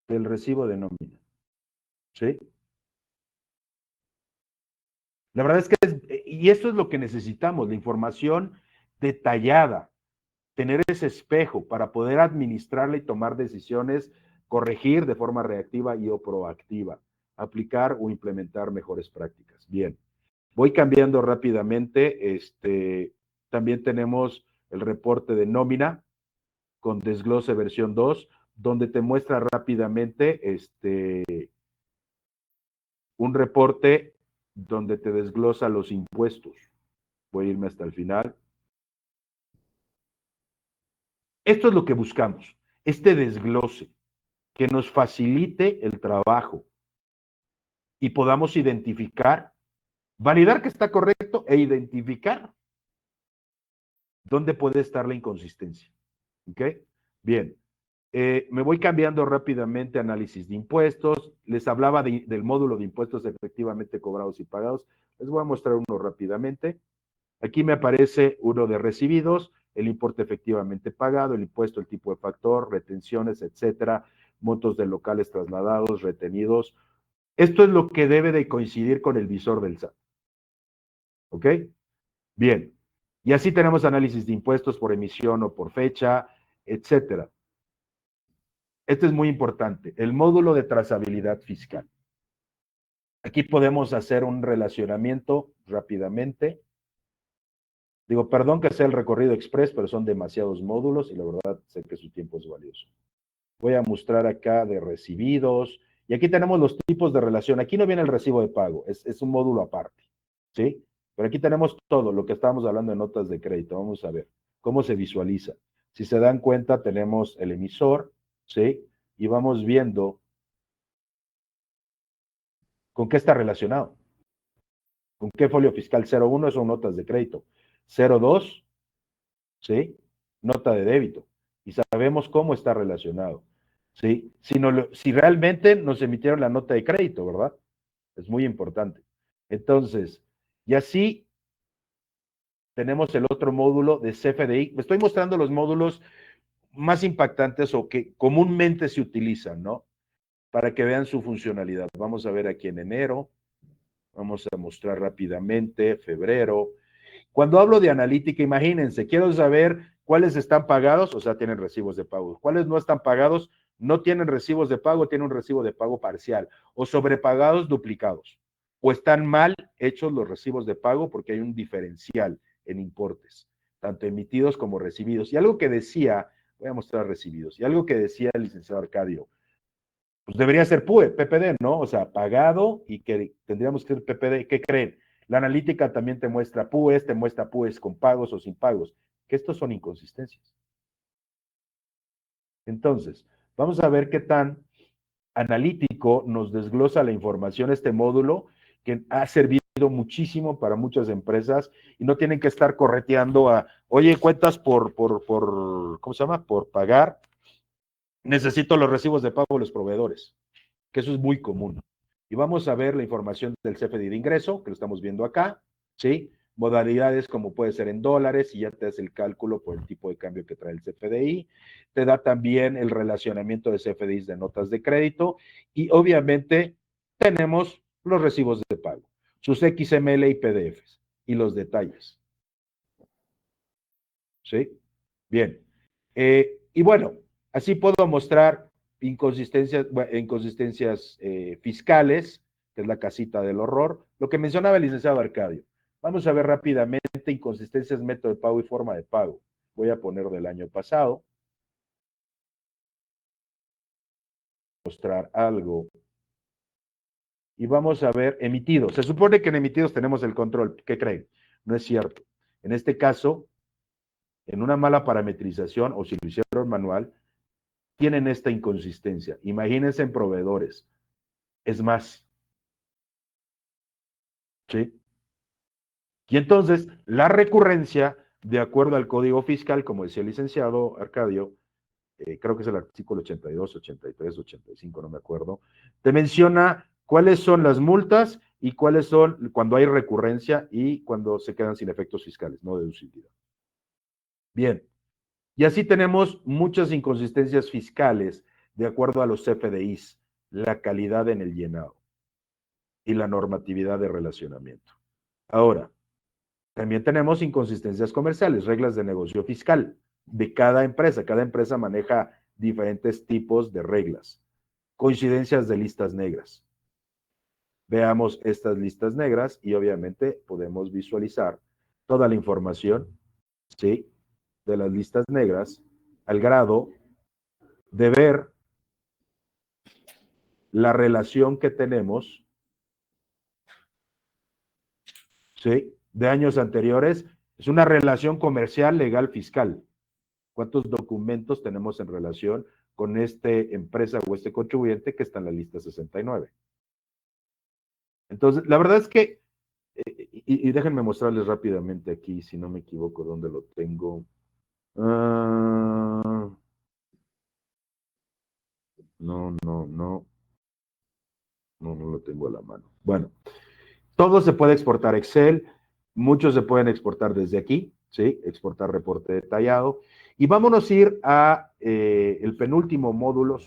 del recibo de nómina, ¿sí? La verdad es que, y esto es lo que necesitamos, la información detallada, tener ese espejo para poder administrarla y tomar decisiones, corregir de forma reactiva y o proactiva, aplicar o implementar mejores prácticas. Bien, voy cambiando rápidamente. También tenemos el reporte de nómina con desglose versión 2, donde te muestra rápidamente un reporte donde te desglosa los impuestos. Voy a irme hasta el final. Esto es lo que buscamos, este desglose, que nos facilite el trabajo y podamos identificar, validar que está correcto e identificar dónde puede estar la inconsistencia. ¿Ok? Bien. Me voy cambiando rápidamente a análisis de impuestos. Les hablaba del módulo de impuestos efectivamente cobrados y pagados. Les voy a mostrar uno rápidamente. Aquí me aparece uno de recibidos, el importe efectivamente pagado, el impuesto, el tipo de factor, retenciones, etcétera, montos de locales trasladados, retenidos. Esto es lo que debe de coincidir con el visor del SAT. ¿Ok? Bien. Y así tenemos análisis de impuestos por emisión o por fecha, etcétera. Este es muy importante, el módulo de trazabilidad fiscal. Aquí podemos hacer un relacionamiento rápidamente. Digo, perdón que sea el recorrido express, pero son demasiados módulos y la verdad sé que su tiempo es valioso. Voy a mostrar acá de recibidos y aquí tenemos los tipos de relación. Aquí no viene el recibo de pago, es un módulo aparte, ¿sí? Pero aquí tenemos todo lo que estábamos hablando en notas de crédito. Vamos a ver cómo se visualiza. Si se dan cuenta, tenemos el emisor, ¿sí? Y vamos viendo con qué está relacionado. ¿Con qué folio fiscal? 01 son notas de crédito. 02, ¿sí? Nota de débito. Y sabemos cómo está relacionado, ¿sí? Si realmente nos emitieron la nota de crédito, ¿verdad? Es muy importante. Entonces, y así tenemos el otro módulo de CFDI. Me estoy mostrando los módulos más impactantes o que comúnmente se utilizan, ¿no? Para que vean su funcionalidad. Vamos a ver aquí en enero. Vamos a mostrar rápidamente febrero. Cuando hablo de analítica, imagínense, quiero saber cuáles están pagados, o sea, tienen recibos de pago. Cuáles no están pagados, no tienen recibos de pago, tienen un recibo de pago parcial, o sobrepagados duplicados, o están mal hechos los recibos de pago porque hay un diferencial en importes, tanto emitidos como recibidos. Y algo que decía, voy a mostrar recibidos, y algo que decía el licenciado Arcadio, pues debería ser PUE, PPD, ¿no? O sea, pagado y que tendríamos que ser PPD. ¿Qué creen? La analítica también te muestra PUEs con pagos o sin pagos, que estos son inconsistencias. Entonces, vamos a ver qué tan analítico nos desglosa la información este módulo, que ha servido muchísimo para muchas empresas y no tienen que estar correteando a, oye, cuentas ¿cómo se llama? Por pagar. Necesito los recibos de pago de los proveedores, que eso es muy común. Y vamos a ver la información del CFDI de ingreso, que lo estamos viendo acá, ¿sí? modalidades como puede ser en dólares y ya te hace el cálculo por el tipo de cambio que trae el CFDI. Te da también el relacionamiento de CFDIs de notas de crédito y obviamente tenemos los recibos de pago, sus XML y PDFs y los detalles. ¿Sí? Bien. Y bueno, así puedo mostrar inconsistencias fiscales, que es la casita del horror, lo que mencionaba el licenciado Arcadio. Vamos a ver rápidamente inconsistencias, método de pago y forma de pago. Voy a poner del año pasado. Mostrar algo. Y vamos a ver emitidos. Se supone que en emitidos tenemos el control. ¿Qué creen? No es cierto. En este caso, en una mala parametrización, o si lo hicieron manual, tienen esta inconsistencia. Imagínense en proveedores. Es más. ¿Sí? Y entonces, la recurrencia, de acuerdo al Código Fiscal, como decía el licenciado Arcadio, creo que es el artículo 82, 83, 85, no me acuerdo, te menciona cuáles son las multas y cuáles son cuando hay recurrencia y cuando se quedan sin efectos fiscales, no deducibilidad. Bien, y así tenemos muchas inconsistencias fiscales de acuerdo a los CFDIs, la calidad en el llenado y la normatividad de relacionamiento. Ahora, también tenemos inconsistencias comerciales, reglas de negocio fiscal de cada empresa. Cada empresa maneja diferentes tipos de reglas. Coincidencias de listas negras. Veamos estas listas negras y obviamente podemos visualizar toda la información, ¿sí?, de las listas negras al grado de ver la relación que tenemos, ¿sí?, de años anteriores. Es una relación comercial, legal, fiscal. ¿Cuántos documentos tenemos en relación con esta empresa o este contribuyente que está en la lista 69? Entonces, la verdad es que, y déjenme mostrarles rápidamente aquí, si no me equivoco, dónde lo tengo. No, no lo tengo a la mano. Bueno, todo se puede exportar Excel, muchos se pueden exportar desde aquí, ¿sí? Exportar reporte detallado. Y vámonos a ir a el penúltimo módulo,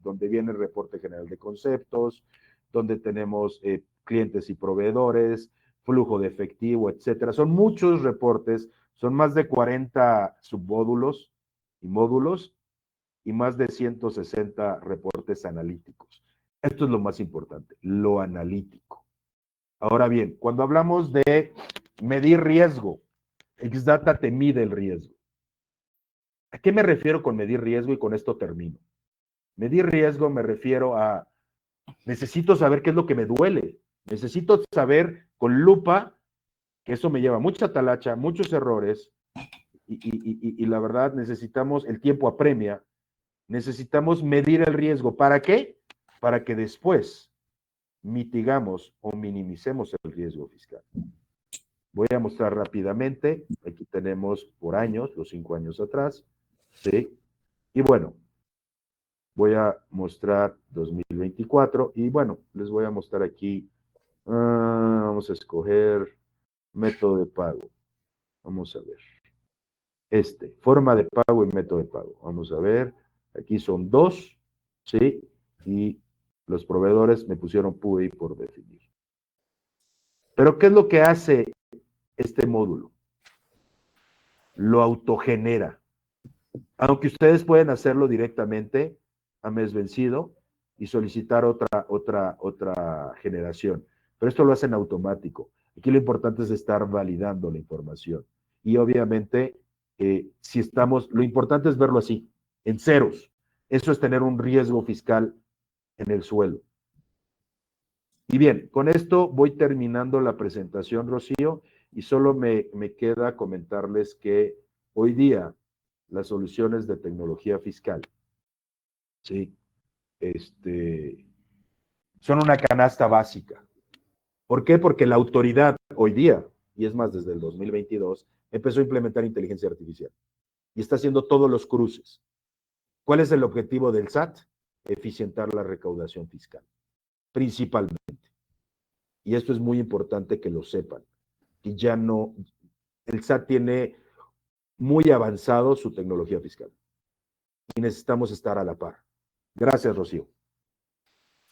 donde viene el reporte general de conceptos, donde tenemos clientes y proveedores, flujo de efectivo, etcétera. Son muchos reportes, son más de 40 submódulos y módulos y más de 160 reportes analíticos. Esto es lo más importante, lo analítico. Ahora bien, cuando hablamos de medir riesgo, Xdata te mide el riesgo. ¿A qué me refiero con medir riesgo? Y con esto termino. Medir riesgo me refiero a, necesito saber qué es lo que me duele. Necesito saber con lupa, que eso me lleva mucha talacha, muchos errores, y la verdad necesitamos, el tiempo apremia, necesitamos medir el riesgo. ¿Para qué? Para que después mitigamos o minimicemos el riesgo fiscal. Voy a mostrar rápidamente. Aquí tenemos por años, los 5 años atrás. ¿Sí? Y bueno, voy a mostrar 2024. Y bueno, les voy a mostrar aquí. Vamos a escoger método de pago. Vamos a ver. Forma de pago y método de pago. Vamos a ver. Aquí son 2. ¿Sí? Y los proveedores me pusieron PUI por definir. Pero ¿qué es lo que hace este módulo? Lo autogenera. Aunque ustedes pueden hacerlo directamente a mes vencido y solicitar otra generación. Pero esto lo hacen automático. Aquí lo importante es estar validando la información. Y obviamente, si estamos, lo importante es verlo así, en ceros. Eso es tener un riesgo fiscal en el suelo. Y bien, con esto voy terminando la presentación, Rocío, y solo me queda comentarles que hoy día las soluciones de tecnología fiscal, ¿sí?, son una canasta básica. ¿Por qué? Porque la autoridad hoy día, y es más desde el 2022, empezó a implementar inteligencia artificial y está haciendo todos los cruces. ¿Cuál es el objetivo del SAT? Eficientar la recaudación fiscal, principalmente. Y esto es muy importante que lo sepan. y ya no, el SAT tiene muy avanzado su tecnología fiscal y necesitamos estar a la par. Gracias, Rocío.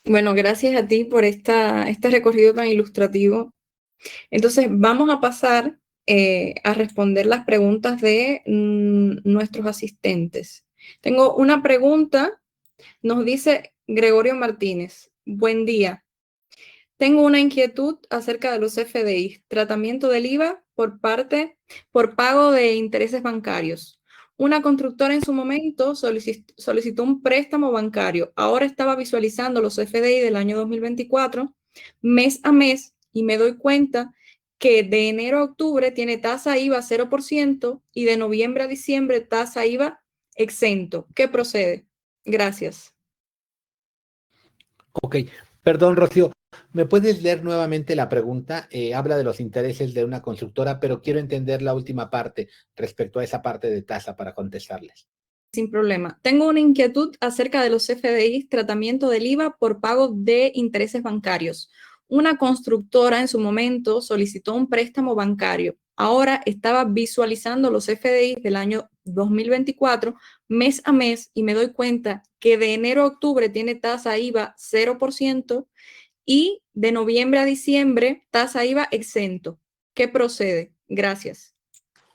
Bueno, gracias a ti por este recorrido tan ilustrativo. Entonces, vamos a pasar a responder las preguntas de nuestros asistentes. Tengo una pregunta, nos dice Gregorio Martínez. Buen día. Tengo una inquietud acerca de los FDI, tratamiento del IVA por pago de intereses bancarios. Una constructora en su momento solicitó un préstamo bancario. Ahora estaba visualizando los FDI del año 2024 mes a mes y me doy cuenta que de enero a octubre tiene tasa IVA 0% y de noviembre a diciembre tasa IVA exento. ¿Qué procede? Gracias. Ok, perdón, Rocío, ¿me puedes leer nuevamente la pregunta? Habla de los intereses de una constructora, pero quiero entender la última parte respecto a esa parte de tasa para contestarles. Sin problema. Tengo una inquietud acerca de los FDI, tratamiento del IVA por pago de intereses bancarios. Una constructora en su momento solicitó un préstamo bancario. Ahora estaba visualizando los FDI del año 2024 mes a mes y me doy cuenta que de enero a octubre tiene tasa IVA 0% y de noviembre a diciembre tasa IVA exento. ¿Qué procede? Gracias.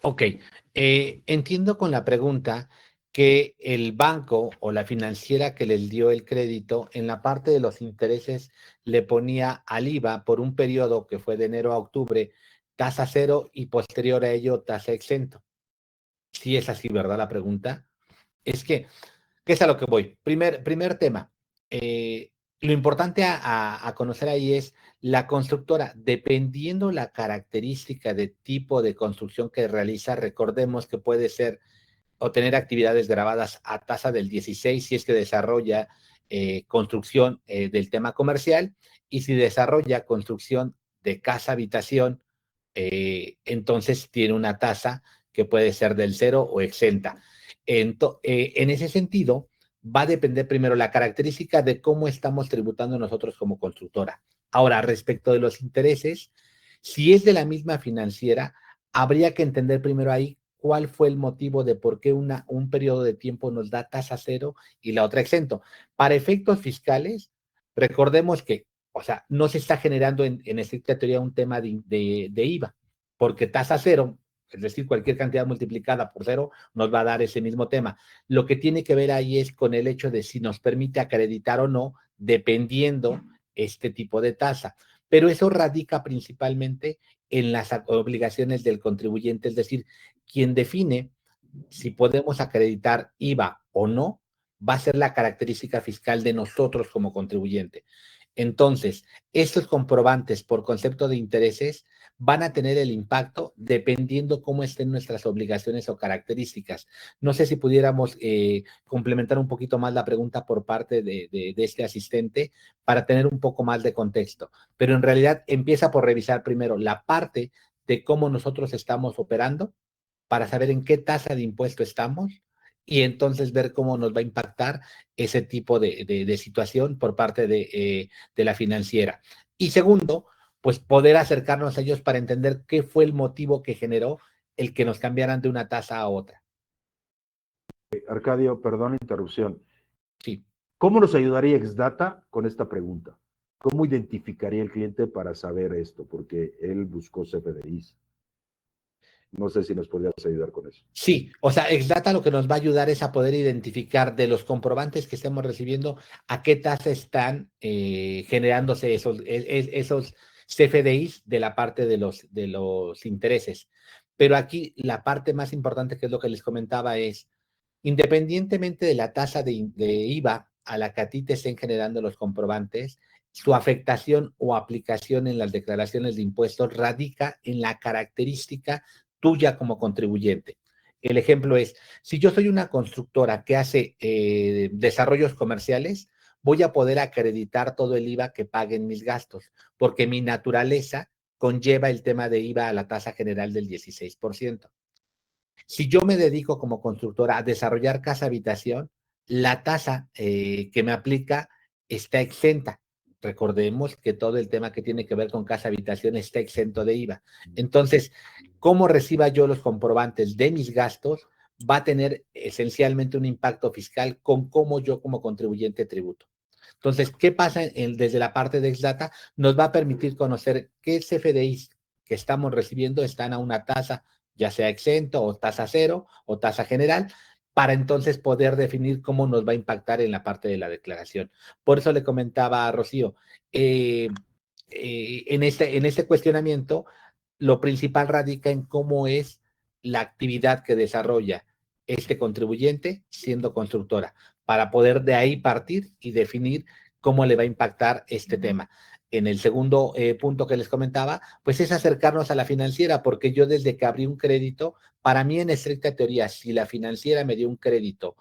Ok, entiendo con la pregunta que el banco o la financiera que les dio el crédito en la parte de los intereses le ponía al IVA por un periodo que fue de enero a octubre tasa cero y posterior a ello tasa exento. Sí es así, ¿verdad? La pregunta es que, ¿qué es a lo que voy? Primer tema, lo importante a conocer ahí es la constructora, dependiendo la característica de tipo de construcción que realiza, recordemos que puede ser o tener actividades grabadas a tasa del 16 si es que desarrolla construcción del tema comercial y si desarrolla construcción de casa habitación, entonces tiene una tasa que puede ser del cero o exenta. En ese sentido, va a depender primero la característica de cómo estamos tributando nosotros como constructora. Ahora, respecto de los intereses, si es de la misma financiera, habría que entender primero ahí cuál fue el motivo de por qué un periodo de tiempo nos da tasa cero y la otra exento. Para efectos fiscales, recordemos que, o sea, no se está generando en estricta teoría un tema de IVA, porque tasa cero, es decir, cualquier cantidad multiplicada por cero, nos va a dar ese mismo tema. Lo que tiene que ver ahí es con el hecho de si nos permite acreditar o no, dependiendo este tipo de tasa. Pero eso radica principalmente en las obligaciones del contribuyente, es decir, quien define si podemos acreditar IVA o no, va a ser la característica fiscal de nosotros como contribuyente. Entonces, estos comprobantes por concepto de intereses van a tener el impacto dependiendo cómo estén nuestras obligaciones o características. No sé si pudiéramos complementar un poquito más la pregunta por parte de este asistente para tener un poco más de contexto, pero en realidad empieza por revisar primero la parte de cómo nosotros estamos operando para saber en qué tasa de impuesto estamos y entonces ver cómo nos va a impactar ese tipo de situación por parte de la financiera. Y segundo, pues poder acercarnos a ellos para entender qué fue el motivo que generó el que nos cambiaran de una tasa a otra. Arcadio, perdón la interrupción. Sí. ¿Cómo nos ayudaría Exdata con esta pregunta? ¿Cómo identificaría el cliente para saber esto? Porque él buscó CFDIs. No sé si nos podrías ayudar con eso. Sí, o sea, Exdata lo que nos va a ayudar es a poder identificar de los comprobantes que estemos recibiendo a qué tasa están generándose esos CFDIs de la parte de los intereses. Pero aquí la parte más importante, que es lo que les comentaba, es independientemente de la tasa de IVA a la que a ti te estén generando los comprobantes, su afectación o aplicación en las declaraciones de impuestos radica en la característica tuya como contribuyente. El ejemplo es, si yo soy una constructora que hace desarrollos comerciales, voy a poder acreditar todo el IVA que paguen mis gastos, porque mi naturaleza conlleva el tema de IVA a la tasa general del 16%. Si yo me dedico como constructora a desarrollar casa habitación, la tasa que me aplica está exenta, recordemos que todo el tema que tiene que ver con casa habitación está exento de IVA. Entonces, cómo reciba yo los comprobantes de mis gastos va a tener esencialmente un impacto fiscal con cómo yo como contribuyente tributo. Entonces, ¿qué pasa desde la parte de Exdata? Nos va a permitir conocer qué CFDIs que estamos recibiendo están a una tasa, ya sea exento o tasa cero o tasa general, para entonces poder definir cómo nos va a impactar en la parte de la declaración. Por eso le comentaba a Rocío, en este cuestionamiento, lo principal radica en cómo es la actividad que desarrolla este contribuyente siendo constructora, para poder de ahí partir y definir cómo le va a impactar este tema. En el segundo punto que les comentaba, pues es acercarnos a la financiera, porque yo desde que abrí un crédito, para mí en estricta teoría, si la financiera me dio un crédito,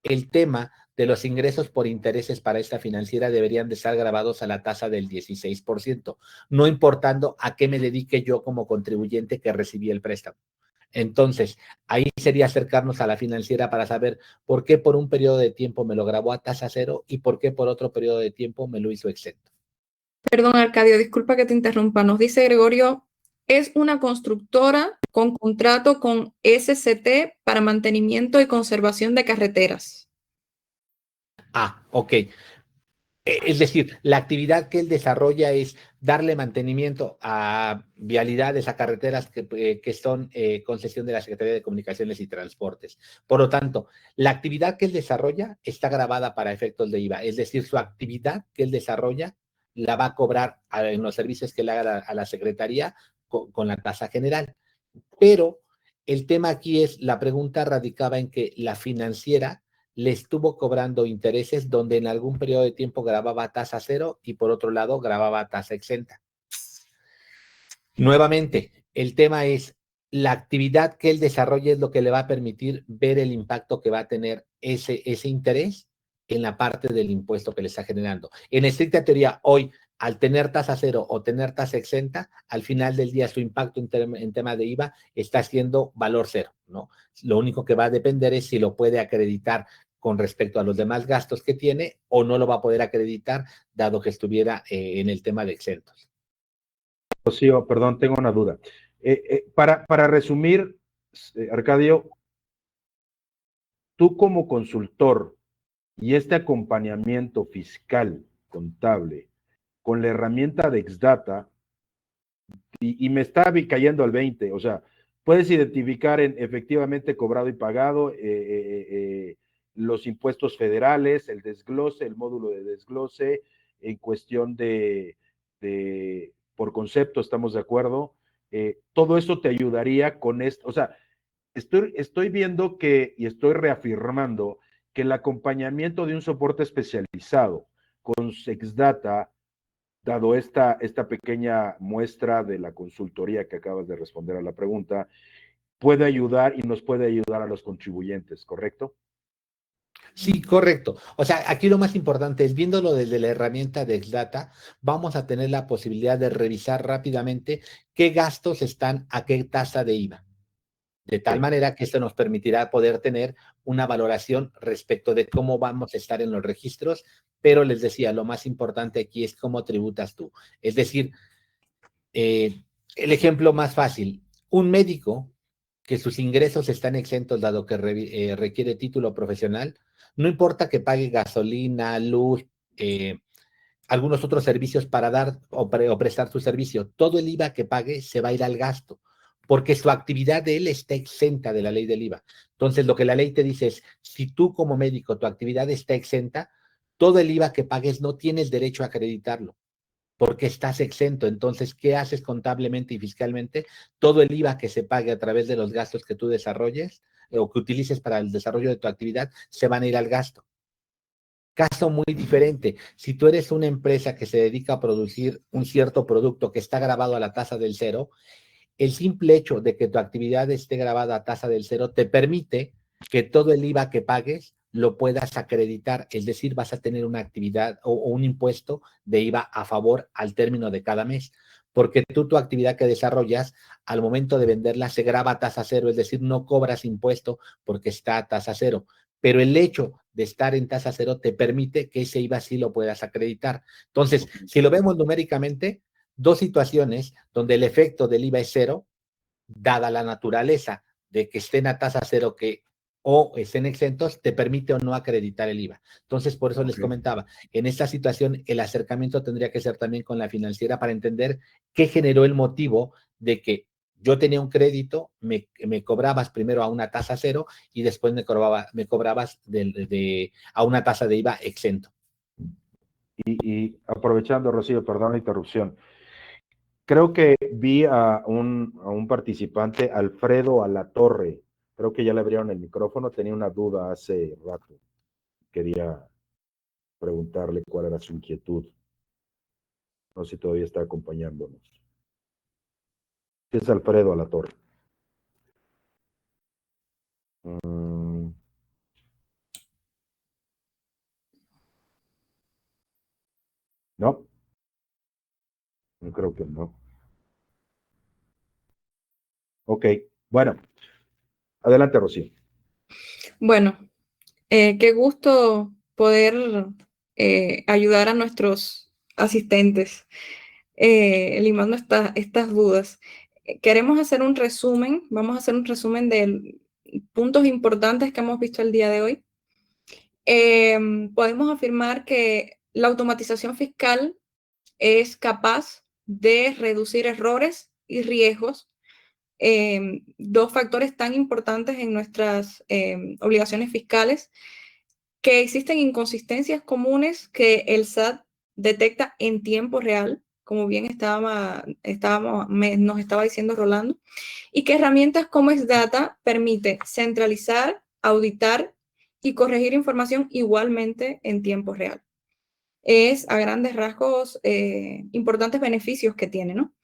el tema de los ingresos por intereses para esta financiera deberían de estar grabados a la tasa del 16%, no importando a qué me dedique yo como contribuyente que recibí el préstamo. Entonces, ahí sería acercarnos a la financiera para saber por qué por un periodo de tiempo me lo grabó a tasa cero y por qué por otro periodo de tiempo me lo hizo exento. Perdón, Arcadio, disculpa que te interrumpa. Nos dice Gregorio, es una constructora con contrato con SCT para mantenimiento y conservación de carreteras. Ah, ok. Es decir, la actividad que él desarrolla es darle mantenimiento a vialidades, a carreteras que son concesión de la Secretaría de Comunicaciones y Transportes. Por lo tanto, la actividad que él desarrolla está grabada para efectos de IVA. Es decir, su actividad que él desarrolla la va a cobrar en los servicios que le haga a la Secretaría con la tasa general. Pero el tema aquí es, la pregunta radicaba en que la financiera le estuvo cobrando intereses donde en algún periodo de tiempo grababa tasa cero y por otro lado grababa tasa exenta. Nuevamente, el tema es la actividad que él desarrolla es lo que le va a permitir ver el impacto que va a tener ese interés en la parte del impuesto que le está generando. En estricta teoría, hoy, al tener tasa cero o tener tasa exenta, al final del día su impacto en tema de IVA está siendo valor cero, ¿no? Lo único que va a depender es si lo puede acreditar con respecto a los demás gastos que tiene o no lo va a poder acreditar dado que estuviera en el tema de exentos. Rocío, perdón, tengo una duda. Para resumir, Arcadio, tú como consultor y este acompañamiento fiscal, contable, con la herramienta de Exdata, y me está cayendo al 20, o sea, puedes identificar en efectivamente cobrado y pagado, los impuestos federales, el desglose, el módulo de desglose, en cuestión por concepto, estamos de acuerdo. Todo eso te ayudaría con esto, o sea, estoy viendo y estoy reafirmando que el acompañamiento de un soporte especializado con Exdata, dado esta pequeña muestra de la consultoría que acabas de responder a la pregunta, puede ayudar y nos puede ayudar a los contribuyentes, ¿correcto? Sí, correcto. O sea, aquí lo más importante es, viéndolo desde la herramienta de Exdata, vamos a tener la posibilidad de revisar rápidamente qué gastos están a qué tasa de IVA. De tal manera que esto nos permitirá poder tener una valoración respecto de cómo vamos a estar en los registros, pero les decía, lo más importante aquí es cómo tributas tú. Es decir, el ejemplo más fácil, un médico que sus ingresos están exentos dado que requiere título profesional, no importa que pague gasolina, luz, algunos otros servicios para dar o prestar su servicio, todo el IVA que pague se va a ir al gasto, porque su actividad de él está exenta de la ley del IVA. Entonces, lo que la ley te dice es, si tú como médico tu actividad está exenta, todo el IVA que pagues no tienes derecho a acreditarlo, porque estás exento. Entonces, ¿qué haces contablemente y fiscalmente? Todo el IVA que se pague a través de los gastos que tú desarrolles o que utilices para el desarrollo de tu actividad, se van a ir al gasto. Caso muy diferente, si tú eres una empresa que se dedica a producir un cierto producto que está grabado a la tasa del cero, el simple hecho de que tu actividad esté grabada a tasa del cero te permite que todo el IVA que pagues lo puedas acreditar, es decir, vas a tener una actividad o un impuesto de IVA a favor al término de cada mes, porque tú tu actividad que desarrollas, al momento de venderla se graba a tasa cero, es decir, no cobras impuesto porque está a tasa cero, pero el hecho de estar en tasa cero te permite que ese IVA sí lo puedas acreditar. Entonces, si lo vemos numéricamente, dos situaciones donde el efecto del IVA es cero, dada la naturaleza de que estén a tasa cero o estén exentos, te permite o no acreditar el IVA. Entonces, por eso les comentaba, en esta situación el acercamiento tendría que ser también con la financiera para entender qué generó el motivo de que yo tenía un crédito, me cobrabas primero a una tasa cero y después me cobrabas a una tasa de IVA exento. Y aprovechando, Rocío, perdón la interrupción, creo que vi a un participante, Alfredo Alatorre, creo que ya le abrieron el micrófono, tenía una duda hace rato, quería preguntarle cuál era su inquietud. No sé si todavía está acompañándonos. Es Alfredo Alatorre. ¿No? Yo creo que no. Ok, bueno. Adelante, Rocío. Bueno, qué gusto poder ayudar a nuestros asistentes limando estas dudas. Queremos hacer un resumen, vamos a hacer un resumen de puntos importantes que hemos visto el día de hoy. Podemos afirmar que la automatización fiscal es capaz de reducir errores y riesgos, dos factores tan importantes en nuestras obligaciones fiscales, que existen inconsistencias comunes que el SAT detecta en tiempo real, como bien nos estaba diciendo Rolando, y que herramientas como Xdata permite centralizar, auditar y corregir información igualmente en tiempo real. Es a grandes rasgos importantes beneficios que tiene, ¿no?